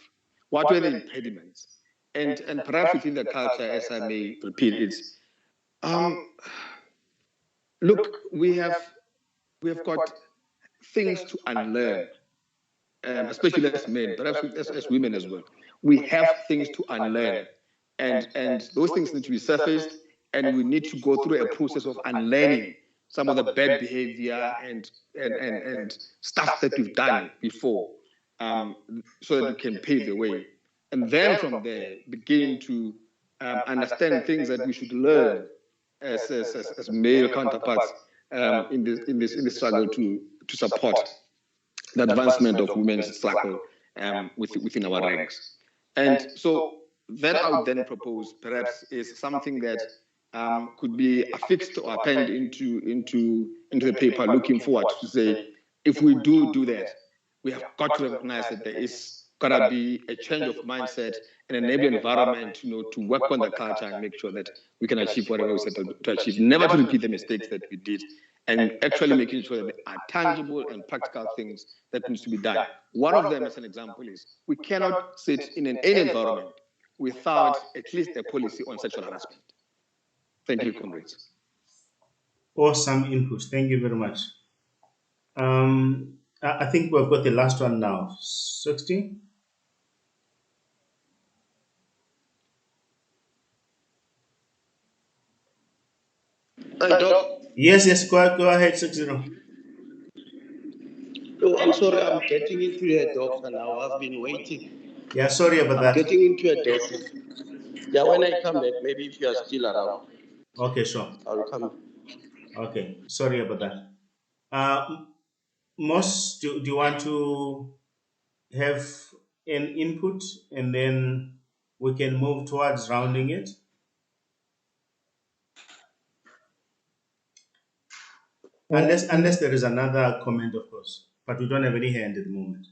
What were the impediments? And perhaps within the culture, as I may repeat, it's look, we have got things to unlearn, especially as men, perhaps as women as well. We have things to unlearn, and those things need to be surfaced, and we need to go through a process of unlearning some of the bad behavior and stuff that we've done before, so that we can pave the way. And then from there, begin to understand things that we should learn as male counterparts in this struggle to support the advancement of women's struggle within our ranks. And so that I would then propose perhaps is something that could be affixed or append into the paper looking forward to say, if we do that, we have got to recognize that there is got to be a change of mindset and enable environment, to work on the culture and make sure that we can achieve whatever we set to achieve, never to repeat the mistakes that we did, and actually making sure that there are tangible and practical things that needs to be done. One of them, as an example, is we cannot sit in any environment without at least a policy on sexual harassment. Thank you, comrades.
Awesome input. Thank you very much. I think we've got the last one now. 60.
Doc.
Yes, go ahead, 60.
Oh, I'm sorry, I'm getting into a doctor now. I've been waiting.
Yeah, sorry about that.
I'm getting into a doctor. Yeah, when I come back, maybe if you are still around.
Okay, sure.
I'll come.
Okay, sorry about that. Moss, do you want to have an input and then we can move towards rounding it? Unless there is another comment, of course, but we don't have any hand at the moment.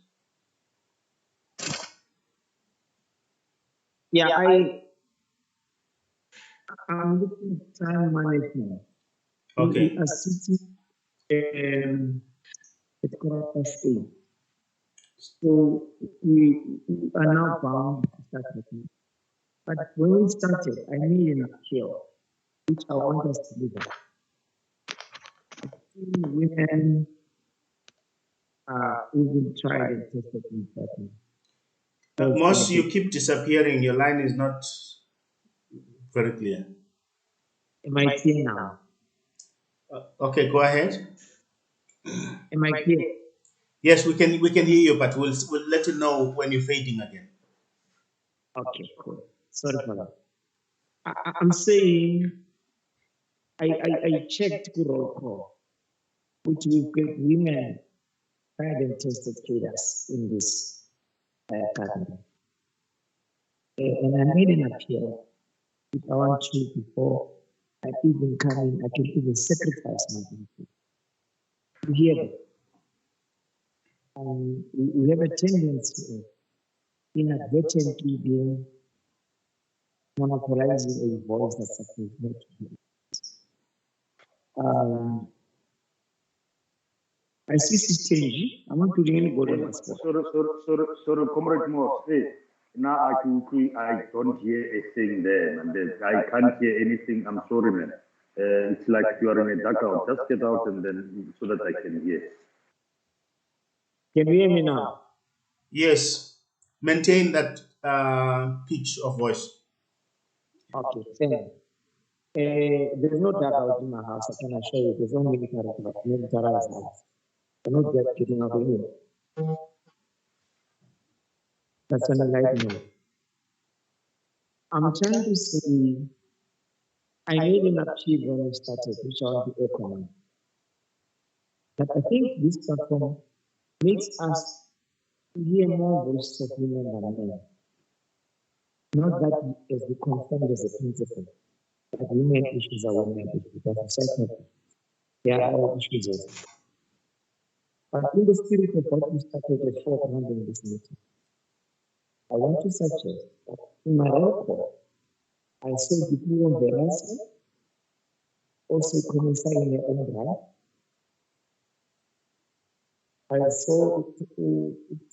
Yeah, I'm looking at time management.
Okay.
We are sitting at 8:15. So we are now bound to start meeting. But when we started, I made an appeal, which I want us to do that. Women even tried and tested in person.
Moss, you keep disappearing. Your line is not very clear.
Am I clear now?
Okay, go ahead.
Am I clear?
Yes, we can hear you, but we'll let you know when you're fading again.
Okay, cool. Sorry for that. I'm saying I checked roll call, which will get women tried and tested cadres in this category. And I made an appeal. If I want to, before I even come in, I can even sacrifice my income. You hear that? We have a tendency of inadvertently being monopolizing a voice that's supposed not to be. I see Sitenji. I want to really go to the spot.
Sorry, Comrade Moss. Hey, Now I don't hear a thing there, man. I can't hear anything. I'm sorry, man. It's like you are in a dugout. Just get out and then so that I can hear.
Can you hear me now?
Yes. Maintain that pitch of voice.
Okay, thanks. There's no dugout in my house, I can assure you. There's no militarized house. I'm not just getting out of here. That's an enlightenment. I'm trying to say, I made an appeal when we started, which I want to echo now. But I think this platform makes us hear more voices of women than men. Not that as we confirmed as a principle, that women issues are women issues, that's certainly. There are our issues also. But in the spirit of what we started at 400 in this meeting, I want to suggest that in my record, I saw people on the answer, also coincide in their own right. I saw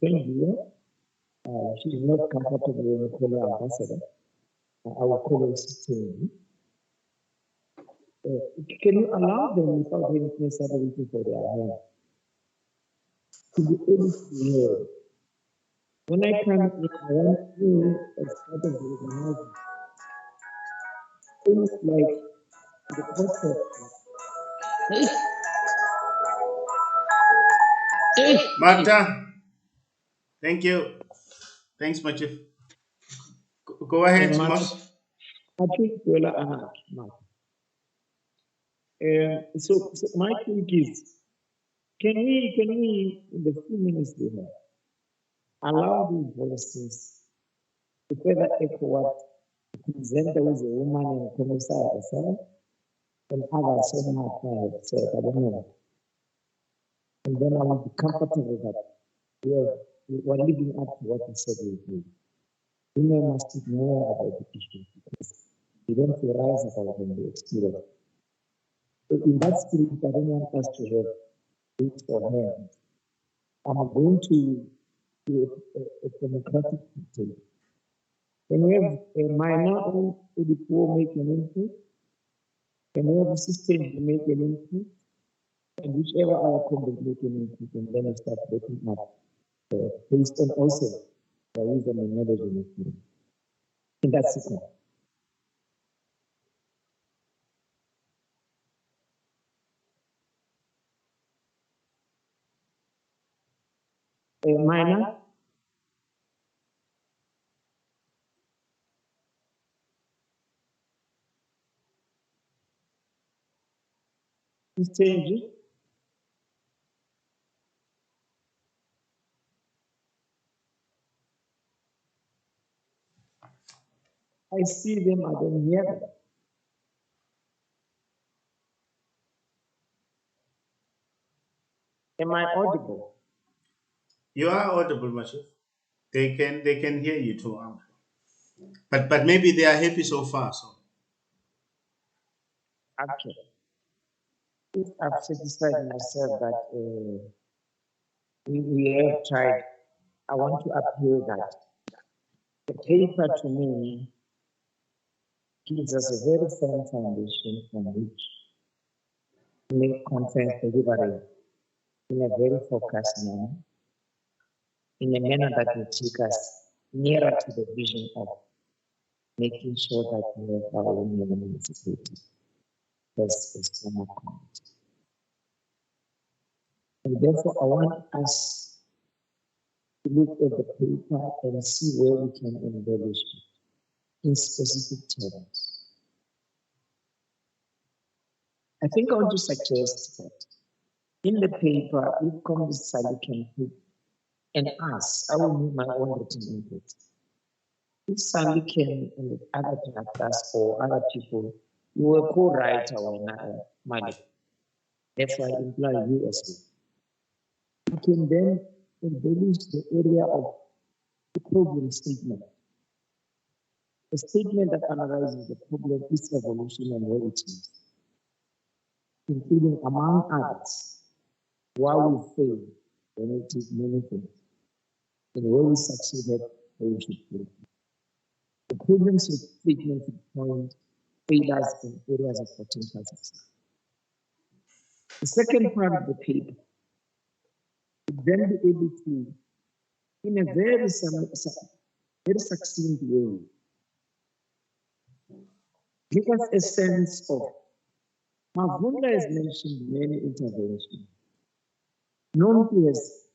Tengia, she is not comfortable when we call her ambassador. I will call her Tengia. Can you allow them without having necessarily waiting for their hand to be able to hear? When I come in, I want you as part of the organizing. Things like the process.
Marta, thank you. Thanks, my chief. Go ahead, Mos.
So my thing is, can we, in the few minutes we have, allow these voices to further echo what the presenter is a woman and commissar herself, and others have said, I don't know. And then I will be comfortable that we are living up to what we said we do. Women must speak more about the issue because we don't realize about them, the experience. So in that spirit, I don't want us to have it for hands. I'm going to do a democratic dictate. Can we have a minor who make an input? Can we have a system to make an input? And whichever other combat make an input, and then I start looking up based on also the wisdom and knowledge of the and that's it now. Minor. It's changing. I see them, I don't hear them. Am I audible?
You are audible, my chief. They can hear you too. But maybe they are happy so far. So.
Okay. If I've satisfied myself that we have tried, I want to appeal that the paper to me gives us a very firm foundation from which to make conference delivery in a very focused manner, in a manner that will take us nearer to the vision of making sure that we have our own municipality as a stronger community. And therefore, I want us to look at the paper and see where we can embellish it in specific terms. I think I want to suggest that in the paper, if Comrade Sally can put and us, I will need my own written input. If Sally can and other directors or other people, you will co-write our Malik. Therefore, I imply you as well. You can then embellish the area of the problem statement. A statement that analyzes the problem, its evolution, and where it is, including, among others, why we fail when it is many things, and where we succeeded they should do. The problems with treatment point failures in areas of potential success. The second part of the paper would then be able to, in a very succinct way, give us a sense of, Mavunda has mentioned many interventions. Nompi has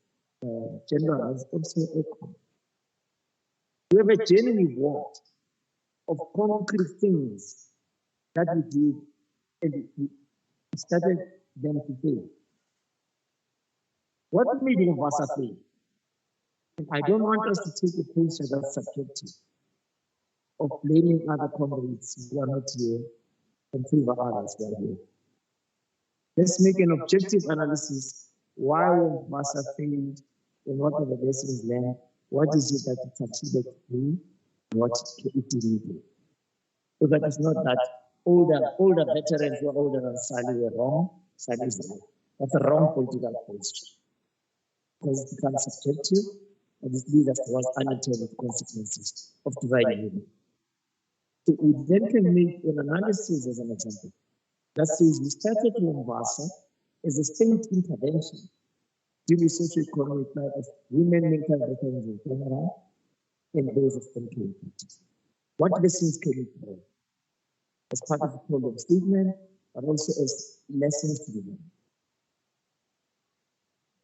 general has also echoed. We have a genuine walked of concrete things that we did and we started them to fail. What made Mombasa fail? And I don't want us to take a position that's subjective of blaming other comrades who are not here and favor others who are here. Let's make an objective analysis. Why Mombasa failed and what are the lessons learned? What is it that it succeeded to do? What it didn't do? So that is not that older veterans who are older than Sally were wrong. Sally is right. That's a wrong political posture. Because it becomes subjective and it leads us towards unintended consequences of dividing women. So we then can make an analysis as an example. That says we started Mombasa as a state intervention due to socio-economic life of women mental health in general and those of MK. What lessons can we learn? As part of the problem statement, but also as lessons to be learned.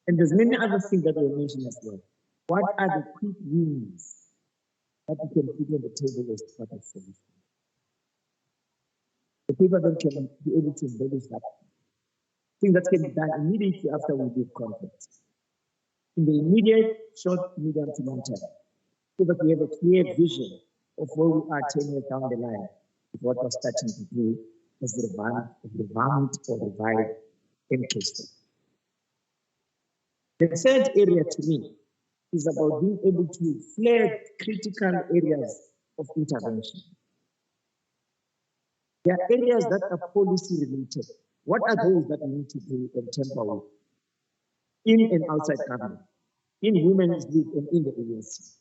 And there's many other things that were mentioned as well. What are the quick wins that we can put on the table as part of solution? The people then can be able to embellish that. Things that can be done immediately after we do conflict. In the immediate, short, medium to long term. So that we have a clear vision of where we are 10 years down the line with what we're starting to do as the revamped or revived MK. The third area to me is about being able to flag critical areas of intervention. There are areas that are policy related. What are those that we need to do and temper with? In and outside government, in women's league and in the ANC,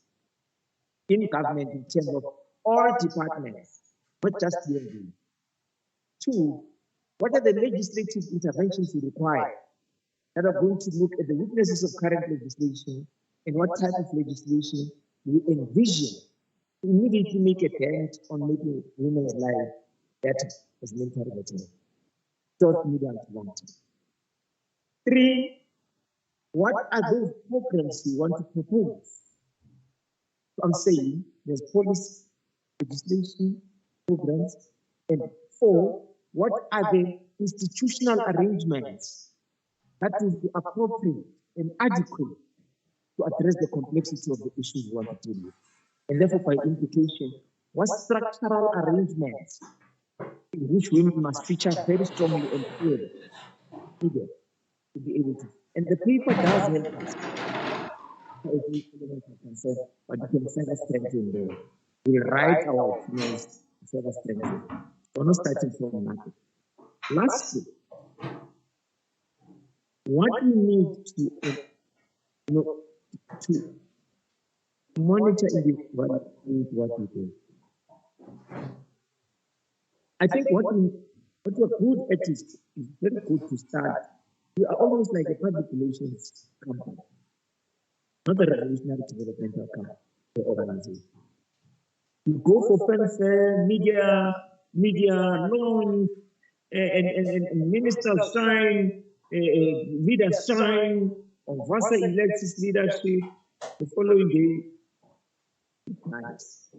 in government in terms of all departments, not just DMV. Two, what are the legislative interventions we require that are going to look at the weaknesses of current legislation and what type of legislation we envision to immediately make a dent on making women's life better as military veterans, short, medium, to long term. Three, what are those programs we want to propose? So I'm saying there's policy, legislation, programs, and four, what are the institutional arrangements that will be appropriate and adequate to address the complexity of the issues we want to deal with? And therefore, by implication, what structural arrangements in which women must feature very strongly and clearly needed to be able to. And the paper does help us. But you can further strengthen there. We write our opinions to further strengthen. We're not starting from nothing. Lastly, what we need to monitor individually what we do. I think what we're good at is very good to start. We are almost like a public relations company, not a revolutionary developmental company or organization. You go for fanfare, media launch, and ministers sign, leaders sign, Vasa elects his leadership. The following day, nice.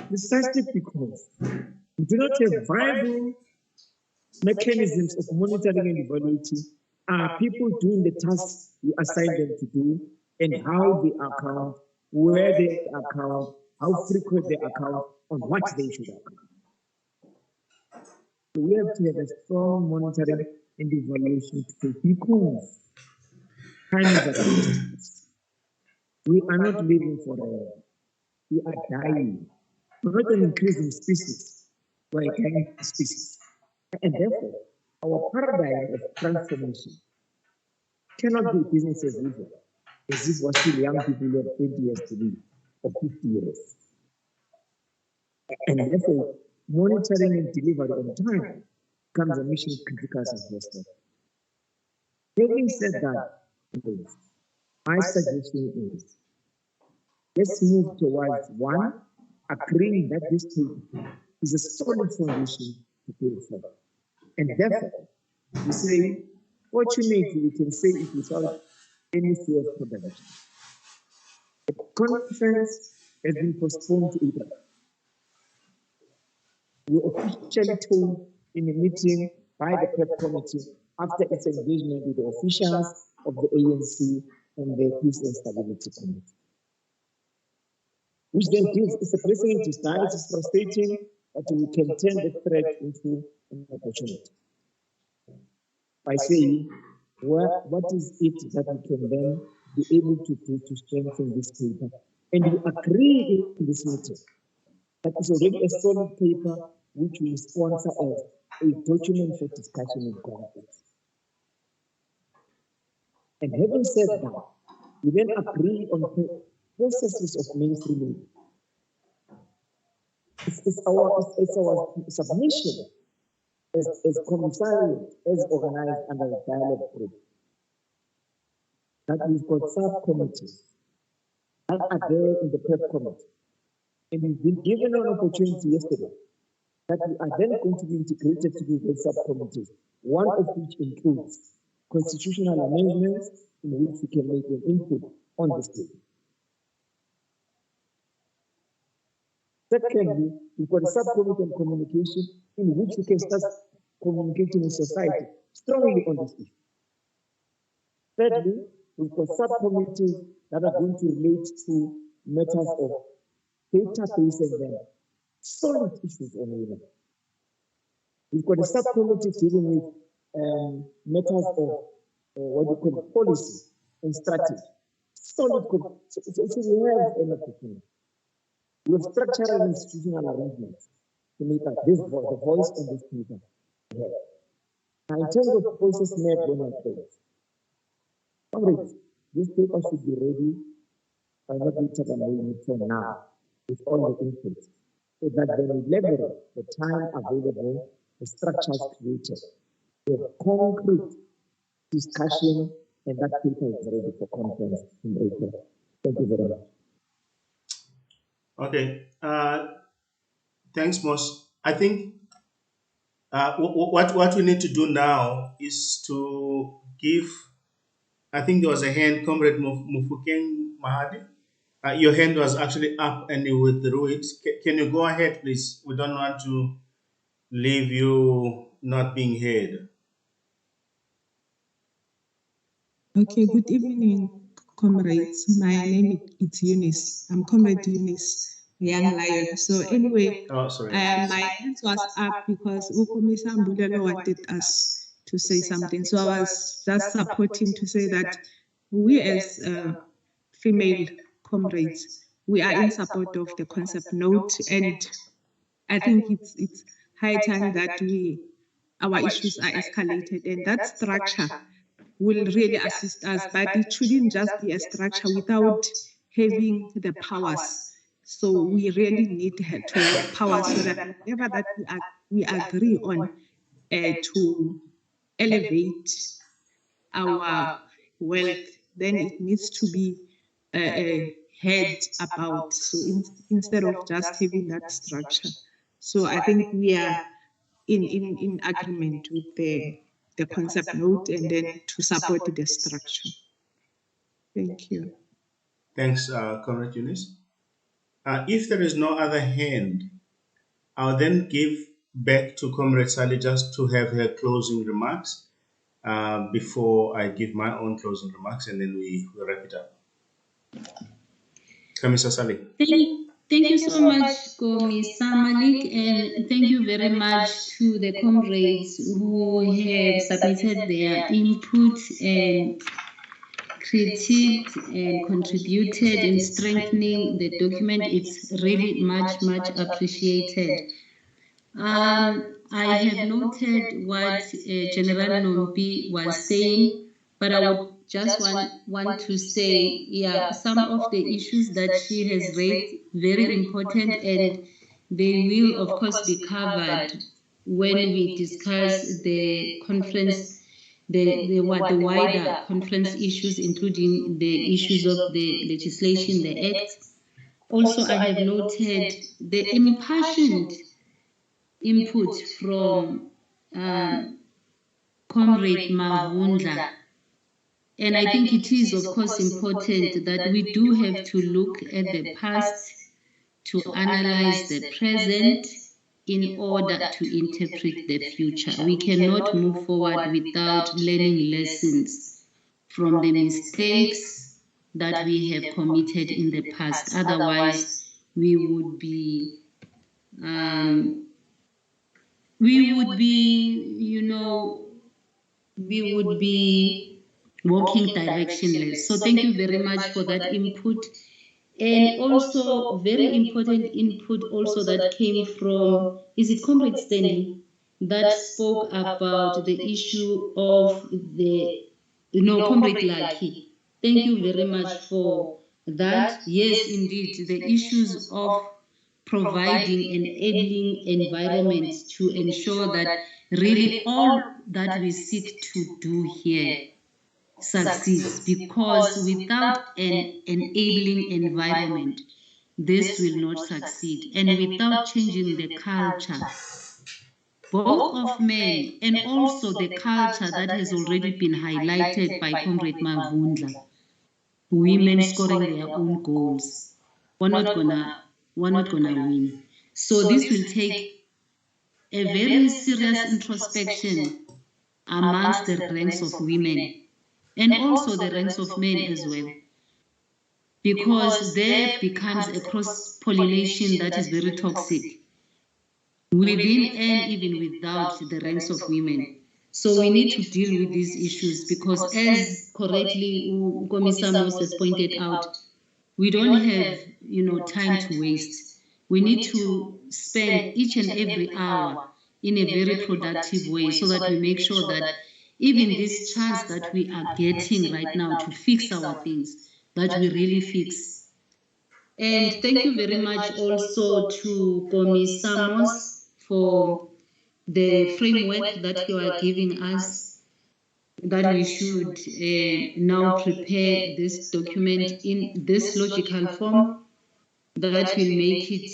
Precisely because we do not have viable mechanisms of monitoring and evaluating. Are people doing the tasks we assign them to do, and how they account, where they account, how frequent they account, on what they should account. So we have to have a strong monitoring and evaluation tool because time is at us. We are not living forever. We are dying. We're not an increasing species. We're a dying species. And therefore, our paradigm of transformation cannot be business as usual, as if we're still young people who have 20 years to live. of 50 years. And therefore, monitoring and delivery on time becomes a mission critical success. Having said that, my suggestion is, let's move towards one, agreeing that this paper is a solid foundation to build for. And therefore, we say, fortunately, we can say it without any fear of contradiction. The conference has been postponed to April. We officially told in a meeting by the PrEP committee after its engagement with the officials of the ANC and the Peace and Stability Committee. Which then gives us a precedent to start. It's frustrating, but we can turn the threat into an opportunity by saying, well, what is it that we can then be able to do to strengthen this paper? And we agree in this meeting that is already a solid paper which we sponsor as a document for discussion in Congress. And having said that, we then agree on processes of mainstreaming. It's our submission as commissariat, as organized under the dialogue group, that we've got subcommittees that are there in the PrEP committee. And we've been given an opportunity yesterday that we are then going to be integrated to the subcommittees, one of which includes constitutional amendments in which we can make an input on this bill. Secondly, we've got a subcommittee on communication in which we can start communicating in society strongly on this issue. Thirdly, we've got subcommittees that are going to relate to matters of database and then solid issues on women. We've got a subcommittee dealing with matters of what we call policy and strategy. Solid, so we have an opportunity. We have structural and institutional arrangements to make up this the voice of this people. Now, in terms of process made when I close, comrades, this paper should be ready by not later than we need for now, with all the inputs, so that when we leverage the time available, the structures created, we have concrete discussion, and that paper is ready for conference in April. Thank you very much.
Okay, thanks, Mos. I think what we need to do now is to give, I think there was a hand, Comrade Mufukeng Mahadi. Your hand was actually up and you withdrew it. Can you go ahead, please? We don't want to leave you not being heard.
Okay, good evening, comrades. My name is Eunice. I'm Comrade Eunice, Young Lion. So anyway, my hand was up because Ukomisa Mbulelo wanted us to say something. So I was just supporting to say that we as female comrades, we are in support of the concept note, and I think it's high time that our issues are escalated, and that structure will really assist us, but it shouldn't just be a structure without having the powers. So we really need to have powers so that whatever that we agree on to elevate our wealth, then it needs to be heard about. So instead of just having that structure. So I think we are in agreement with the concept note and then to support the structure. Thank you.
Thanks, Comrade Eunice. If there is no other hand, I'll then give back to Comrade Sally just to have her closing remarks before I give my own closing remarks, and then we will wrap it up. Mr. Sally.
Thank you so much, Mr. Malik, and thank you very much to the comrades who have submitted their input and critiqued and contributed in strengthening the document. It's really much appreciated. I have noted what General Nompi was saying, but I would just want to say, yeah, some of the issues that she has raised, very important, and they will, of course, be covered when we discuss the conference, the wider conference issues, including the issues of the legislation, the act. Also, I have noted the impassioned input from Comrade Mavundla. And I think it is, of course, important that we do have to look at the past to analyze the present in order to interpret the future. We cannot move forward without learning lessons from the mistakes that we have committed in the past. Otherwise, we would be walking directionless. So thank you very much for that input. And also very important input also that came from, is it Comrade Stanley, that spoke about the issue of Comrade Lucky. Thank you very much for that. Yes, indeed, the issues of providing an enabling environment to ensure that really all that we seek to do here succeeds, because without an enabling environment, this will not succeed. And without changing the culture, both of men and also the culture that has already been highlighted by Comrade Mavundla, women scoring their own goals, we're not gonna win. So this will take a very serious introspection amongst the ranks of women and also the ranks of men as well, because there becomes a cross-pollination that is very toxic within and even without the ranks of women. So we need to deal with these issues, because as correctly Komisa Mos has pointed out, we don't have time to waste. We need to spend each and every hour in a very productive way, so that we make sure that even this chance that we are getting right now to fix our things, that we really fix. And thank you very much also to Komisa Mos for the framework that you are giving us, that we should now prepare this document in this logical form that will make it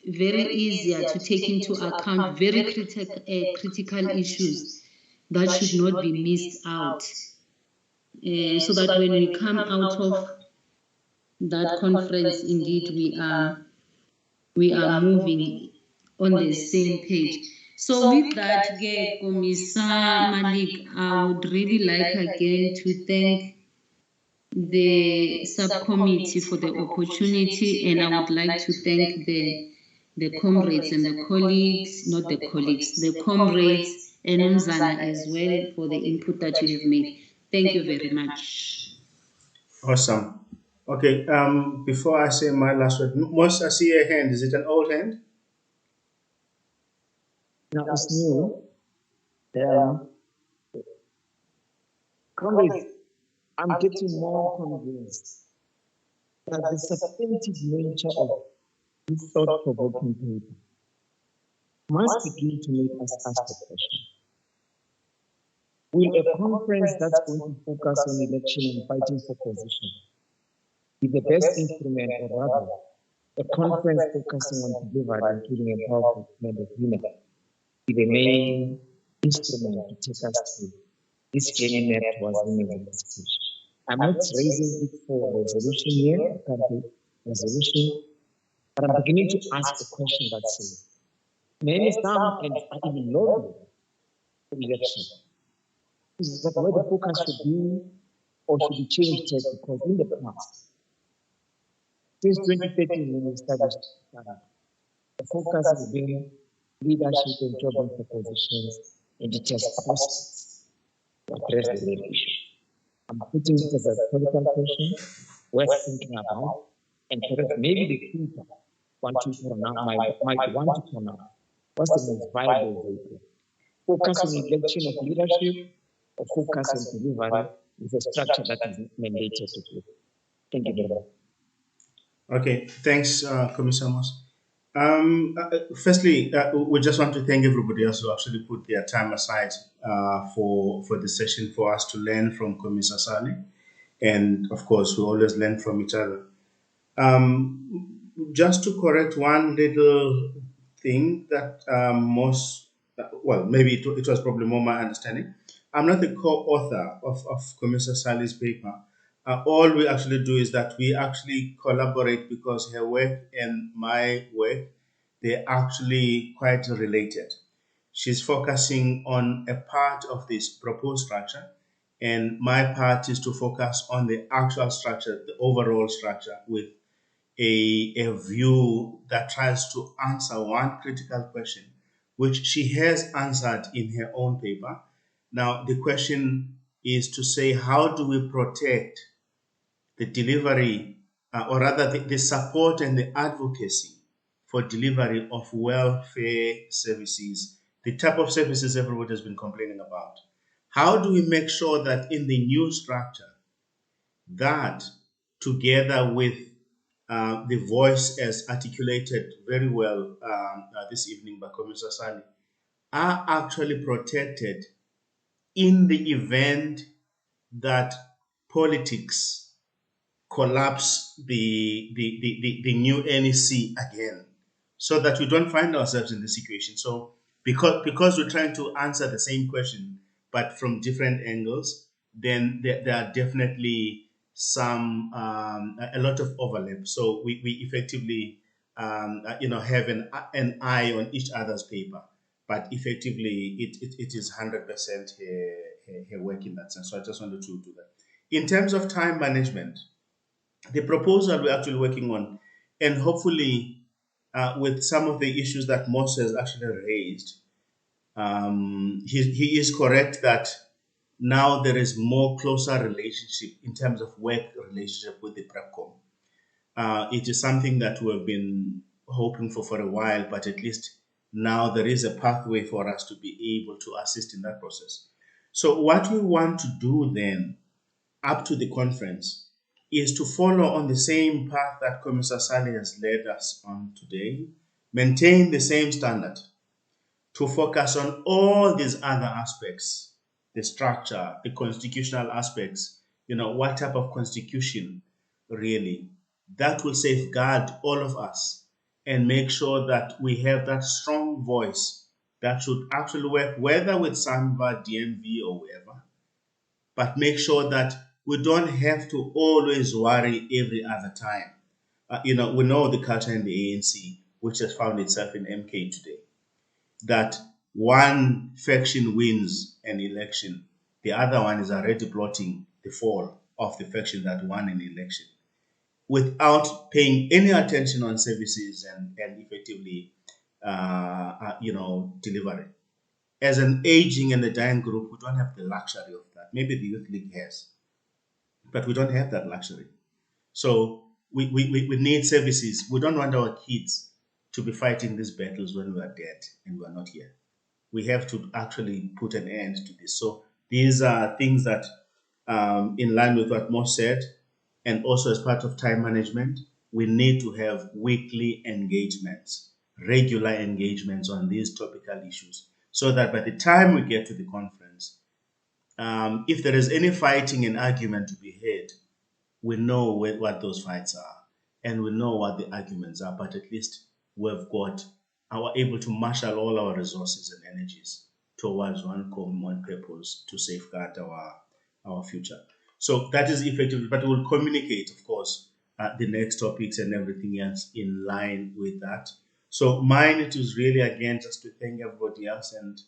very easier to take into account very critical issues that should not be missed out, so that when we come out of that conference, indeed we are moving on the same page. So with that, Komisa Malik, I would really like again to thank the subcommittee for the opportunity, and I would like to thank the comrades and the colleagues, not the colleagues, the comrades and Umzana as well for the input that you have made. Thank you very much.
Awesome. Okay, before I say my last word, Mos, I see a hand. Is it an old hand?
No, it's new. Comrades, I'm getting more convinced that the substantive nature of this thought-provoking paper must begin to make us ask the question: will a conference that's going to focus on election and fighting for position be the best instrument, or rather, a conference focusing on delivery, including empowerment of women, be the main instrument to take us through this journey map towards women's emancipation? I'm not raising it for resolution here, resolution, but I'm beginning to ask a question that says, many some and even lobbying for election. Is that where the focus should be, or should be changed? Because in the past, since 2013 when we established the focus has been leadership and job positions, and it has costs to address the real issue. I'm putting it as a political question worth thinking about, and perhaps maybe the future might want to pronounce what's the most viable way. Focus on election of leadership, or focus on delivery is a structure that is mandated to do. Thank you very much.
Okay, thanks, Commissioner Moss. Firstly, we just want to thank everybody else who actually put their time aside for the session for us to learn from Commissioner Sali. And of course, we always learn from each other. Just to correct one little thing that well, maybe it was probably more my understanding. I'm not the co-author of Commissioner Sali's paper. All we actually do is that we actually collaborate because her work and my work, they're actually quite related. She's focusing on a part of this proposed structure, and my part is to focus on the actual structure, the overall structure, with a view that tries to answer one critical question, which she has answered in her own paper. Now, the question is to say, how do we protect the delivery, or rather the support and the advocacy for delivery of welfare services, the type of services everybody has been complaining about? How do we make sure that in the new structure, that together with the voice as articulated very well this evening by Commissioner Sali, are actually protected in the event that politics collapse the new NEC again, so that we don't find ourselves in this situation. So because we're trying to answer the same question but from different angles, then there are definitely some a lot of overlap. So we effectively have an eye on each other's paper, but effectively it is 100% her work in that sense. So I just wanted to do that. In terms of time management, the proposal we're actually working on, and hopefully with some of the issues that Moss has actually raised, he is correct that now there is more closer relationship in terms of work relationship with the PrepCom. It is something that we have been hoping for a while, but at least now there is a pathway for us to be able to assist in that process. So what we want to do then, up to the conference, is to follow on the same path that Commissioner Sali has led us on today, maintain the same standard, to focus on all these other aspects, the structure, the constitutional aspects, what type of constitution really, that will safeguard all of us and make sure that we have that strong voice that should actually work, whether with SANVA, DMV, or whoever, but make sure that we don't have to always worry every other time. We know the culture in the ANC, which has found itself in MK today, that one faction wins an election, the other one is already plotting the fall of the faction that won an election, without paying any attention on services and effectively, delivery. As an aging and a dying group, we don't have the luxury of that. Maybe the Youth League has, but we don't have that luxury. So we need services. We don't want our kids to be fighting these battles when we are dead and we are not here. We have to actually put an end to this. So these are things that, in line with what Moss said, and also as part of time management, we need to have weekly engagements, regular engagements on these topical issues, so that by the time we get to the conference, if there is any fighting and argument to be had, we know what those fights are, and we know what the arguments are, but at least we've got able to marshal all our resources and energies towards one common purpose, to safeguard our future. So that is effective, but we'll communicate, of course, the next topics and everything else in line with that. So mine, it is really, again, just to thank everybody else and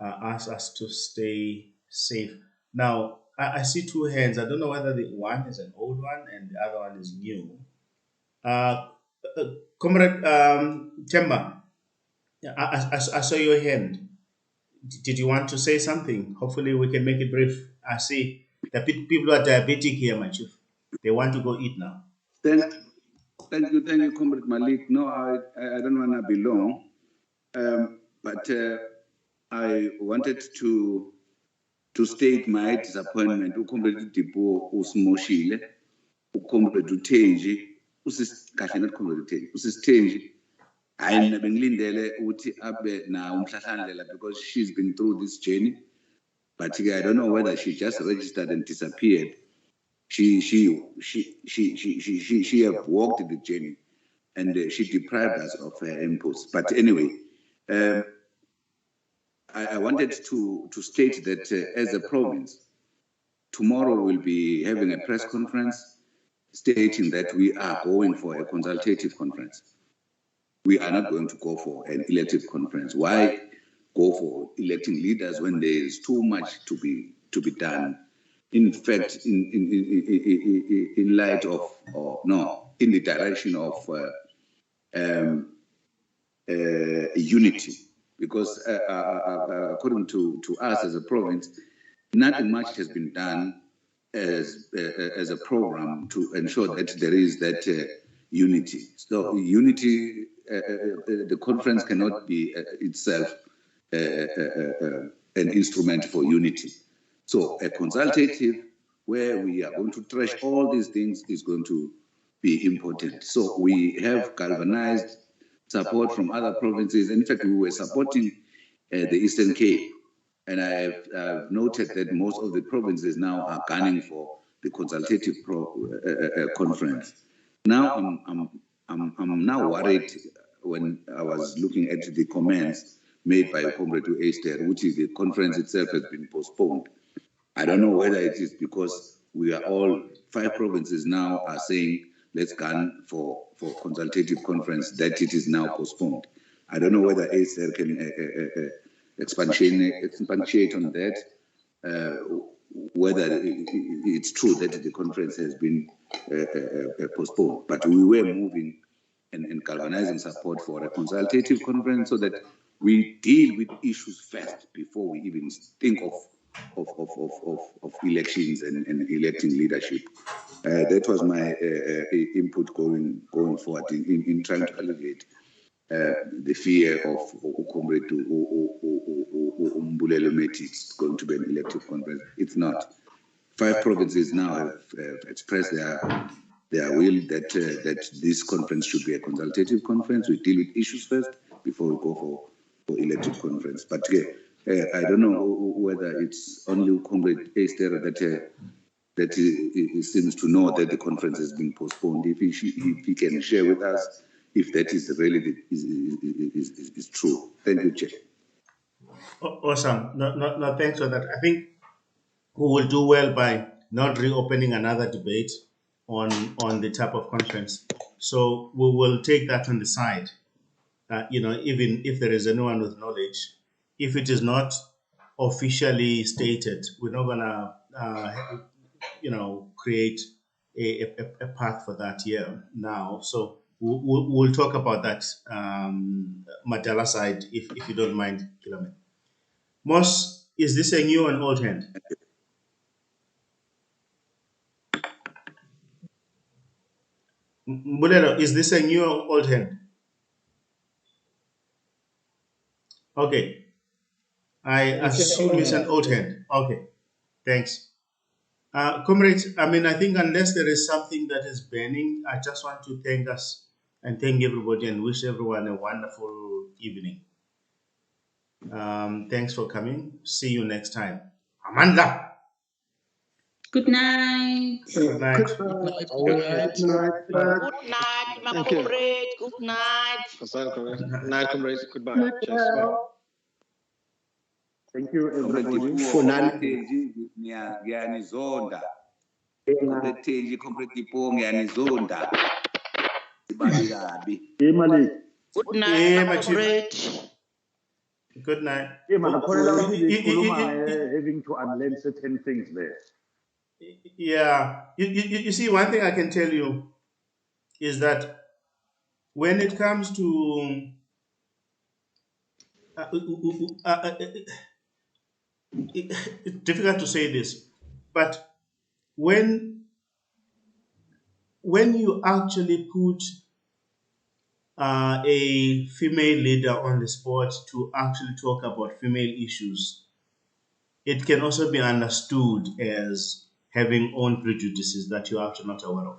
ask us to stay safe. Now, I see two hands. I don't know whether the one is an old one and the other one is new. Comrade Temba, I saw your hand. Did you want to say something? Hopefully we can make it brief. I see the people are diabetic here, my chief. They want to go eat now.
Thank you, Comrade Malik. No, I don't want to be long, but I wanted to to state my disappointment, uComrade Dipo usimoshile, uComrade uTenji, kahle not Comrade uTenji, usisithenji. Hayi mina bengilindele ukuthi abe na umhlahlandlela because she's been through this journey. But I don't know whether she just registered and disappeared. She have walked the journey, and she deprived us of her inputs. But anyway, I wanted to state that as a province, tomorrow we'll be having a press conference stating that we are going for a consultative conference. We are not going to go for an elective conference. Why go for electing leaders when there is too much to be done? In fact, in light of, or no, in the direction of unity, because according to us as a province, nothing much has been done as a program to ensure that there is that unity. So unity, the conference cannot be itself an instrument for unity. So a consultative where we are going to trash all these things is going to be important. So we have galvanized support from other provinces. In fact, we were supporting the Eastern Cape, and I've noted that most of the provinces now are gunning for the consultative conference. Now I'm now worried when I was looking at the comments made by Comrade Esther, which is the conference itself has been postponed. I don't know whether it is because we are all 5 provinces now are saying let's gun for consultative conference that it is now postponed. I don't know whether Esther can expatiate on that, whether it's true that the conference has been postponed. But we were moving and galvanizing support for a consultative conference so that we deal with issues first before we even think of elections and electing leadership. That was my input going forward in trying to alleviate the fear of Comrade Umbulelo Meti. It's going to be an elective conference. It's not. 5 provinces now have expressed their will that this conference should be a consultative conference. We deal with issues first before we go for elective conference. But I don't know whether it's only Comrade Esther that he seems to know that the conference has been postponed. If he can share with us if that is really is true. Thank you, Chair.
Awesome. No, thanks for that. I think we will do well by not reopening another debate on the type of conference. So we will take that on the side. Even if there is anyone with knowledge, if it is not officially stated, we're not gonna create a path for that here now. So we'll talk about that Madala side if you don't mind, Kilame. Moss, is this a new and old hand? Mbulelo, is this a new or old hand? Okay. I assume it's an old hand. Okay. Thanks. Comrades, I think unless there is something that is burning, I just want to thank us and thank everybody and wish everyone a wonderful evening. Thanks for coming. See you next time. Amanda.
Good night.
Good night.
Good night, my comrade. Good night.
Good night, comrades. Goodbye. Cheers. Bye.
Thank you, everybody.
Ngiyanizonda. Comrade Dipo ngiyanizonda. Sibabi kabi.
Good night, my comrade.
Good night.
Having to unlearn certain things there.
Yeah. You see, one thing I can tell you is that when it comes to it's difficult to say this, but when you actually put a female leader on the spot to actually talk about female issues, it can also be understood as having own prejudices that you are actually not aware of.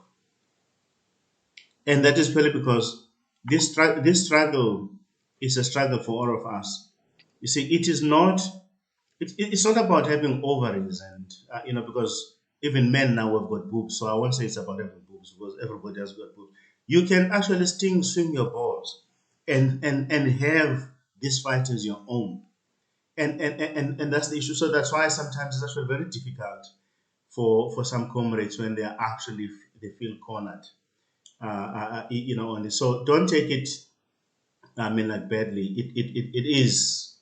And that is purely because this struggle is a struggle for all of us. You see, it's not about having ovaries and, because even men now have got boobs. So I won't say it's about having boobs because everybody has got boobs. You can actually swing your balls and have this fight as your own. And that's the issue. So that's why sometimes it's actually very difficult for some comrades when they feel cornered. On this. So don't take it, like badly. It is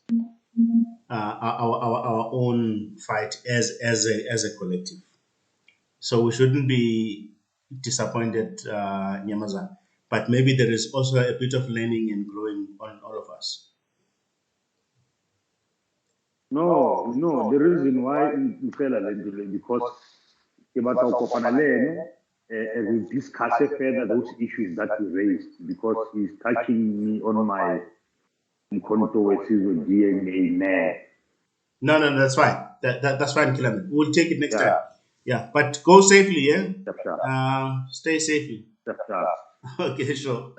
our own fight as a collective. So we shouldn't be disappointed, Nyamaza. But maybe there is also a bit of learning and growing on all of us.
No, the reason why you fell because we discuss further those issues that you raised, because he's touching me on my DNA.
No, that's fine. That's fine, Kilaman. We'll take it next time. Yeah, but go safely, yeah? Stay safely. Okay, sure.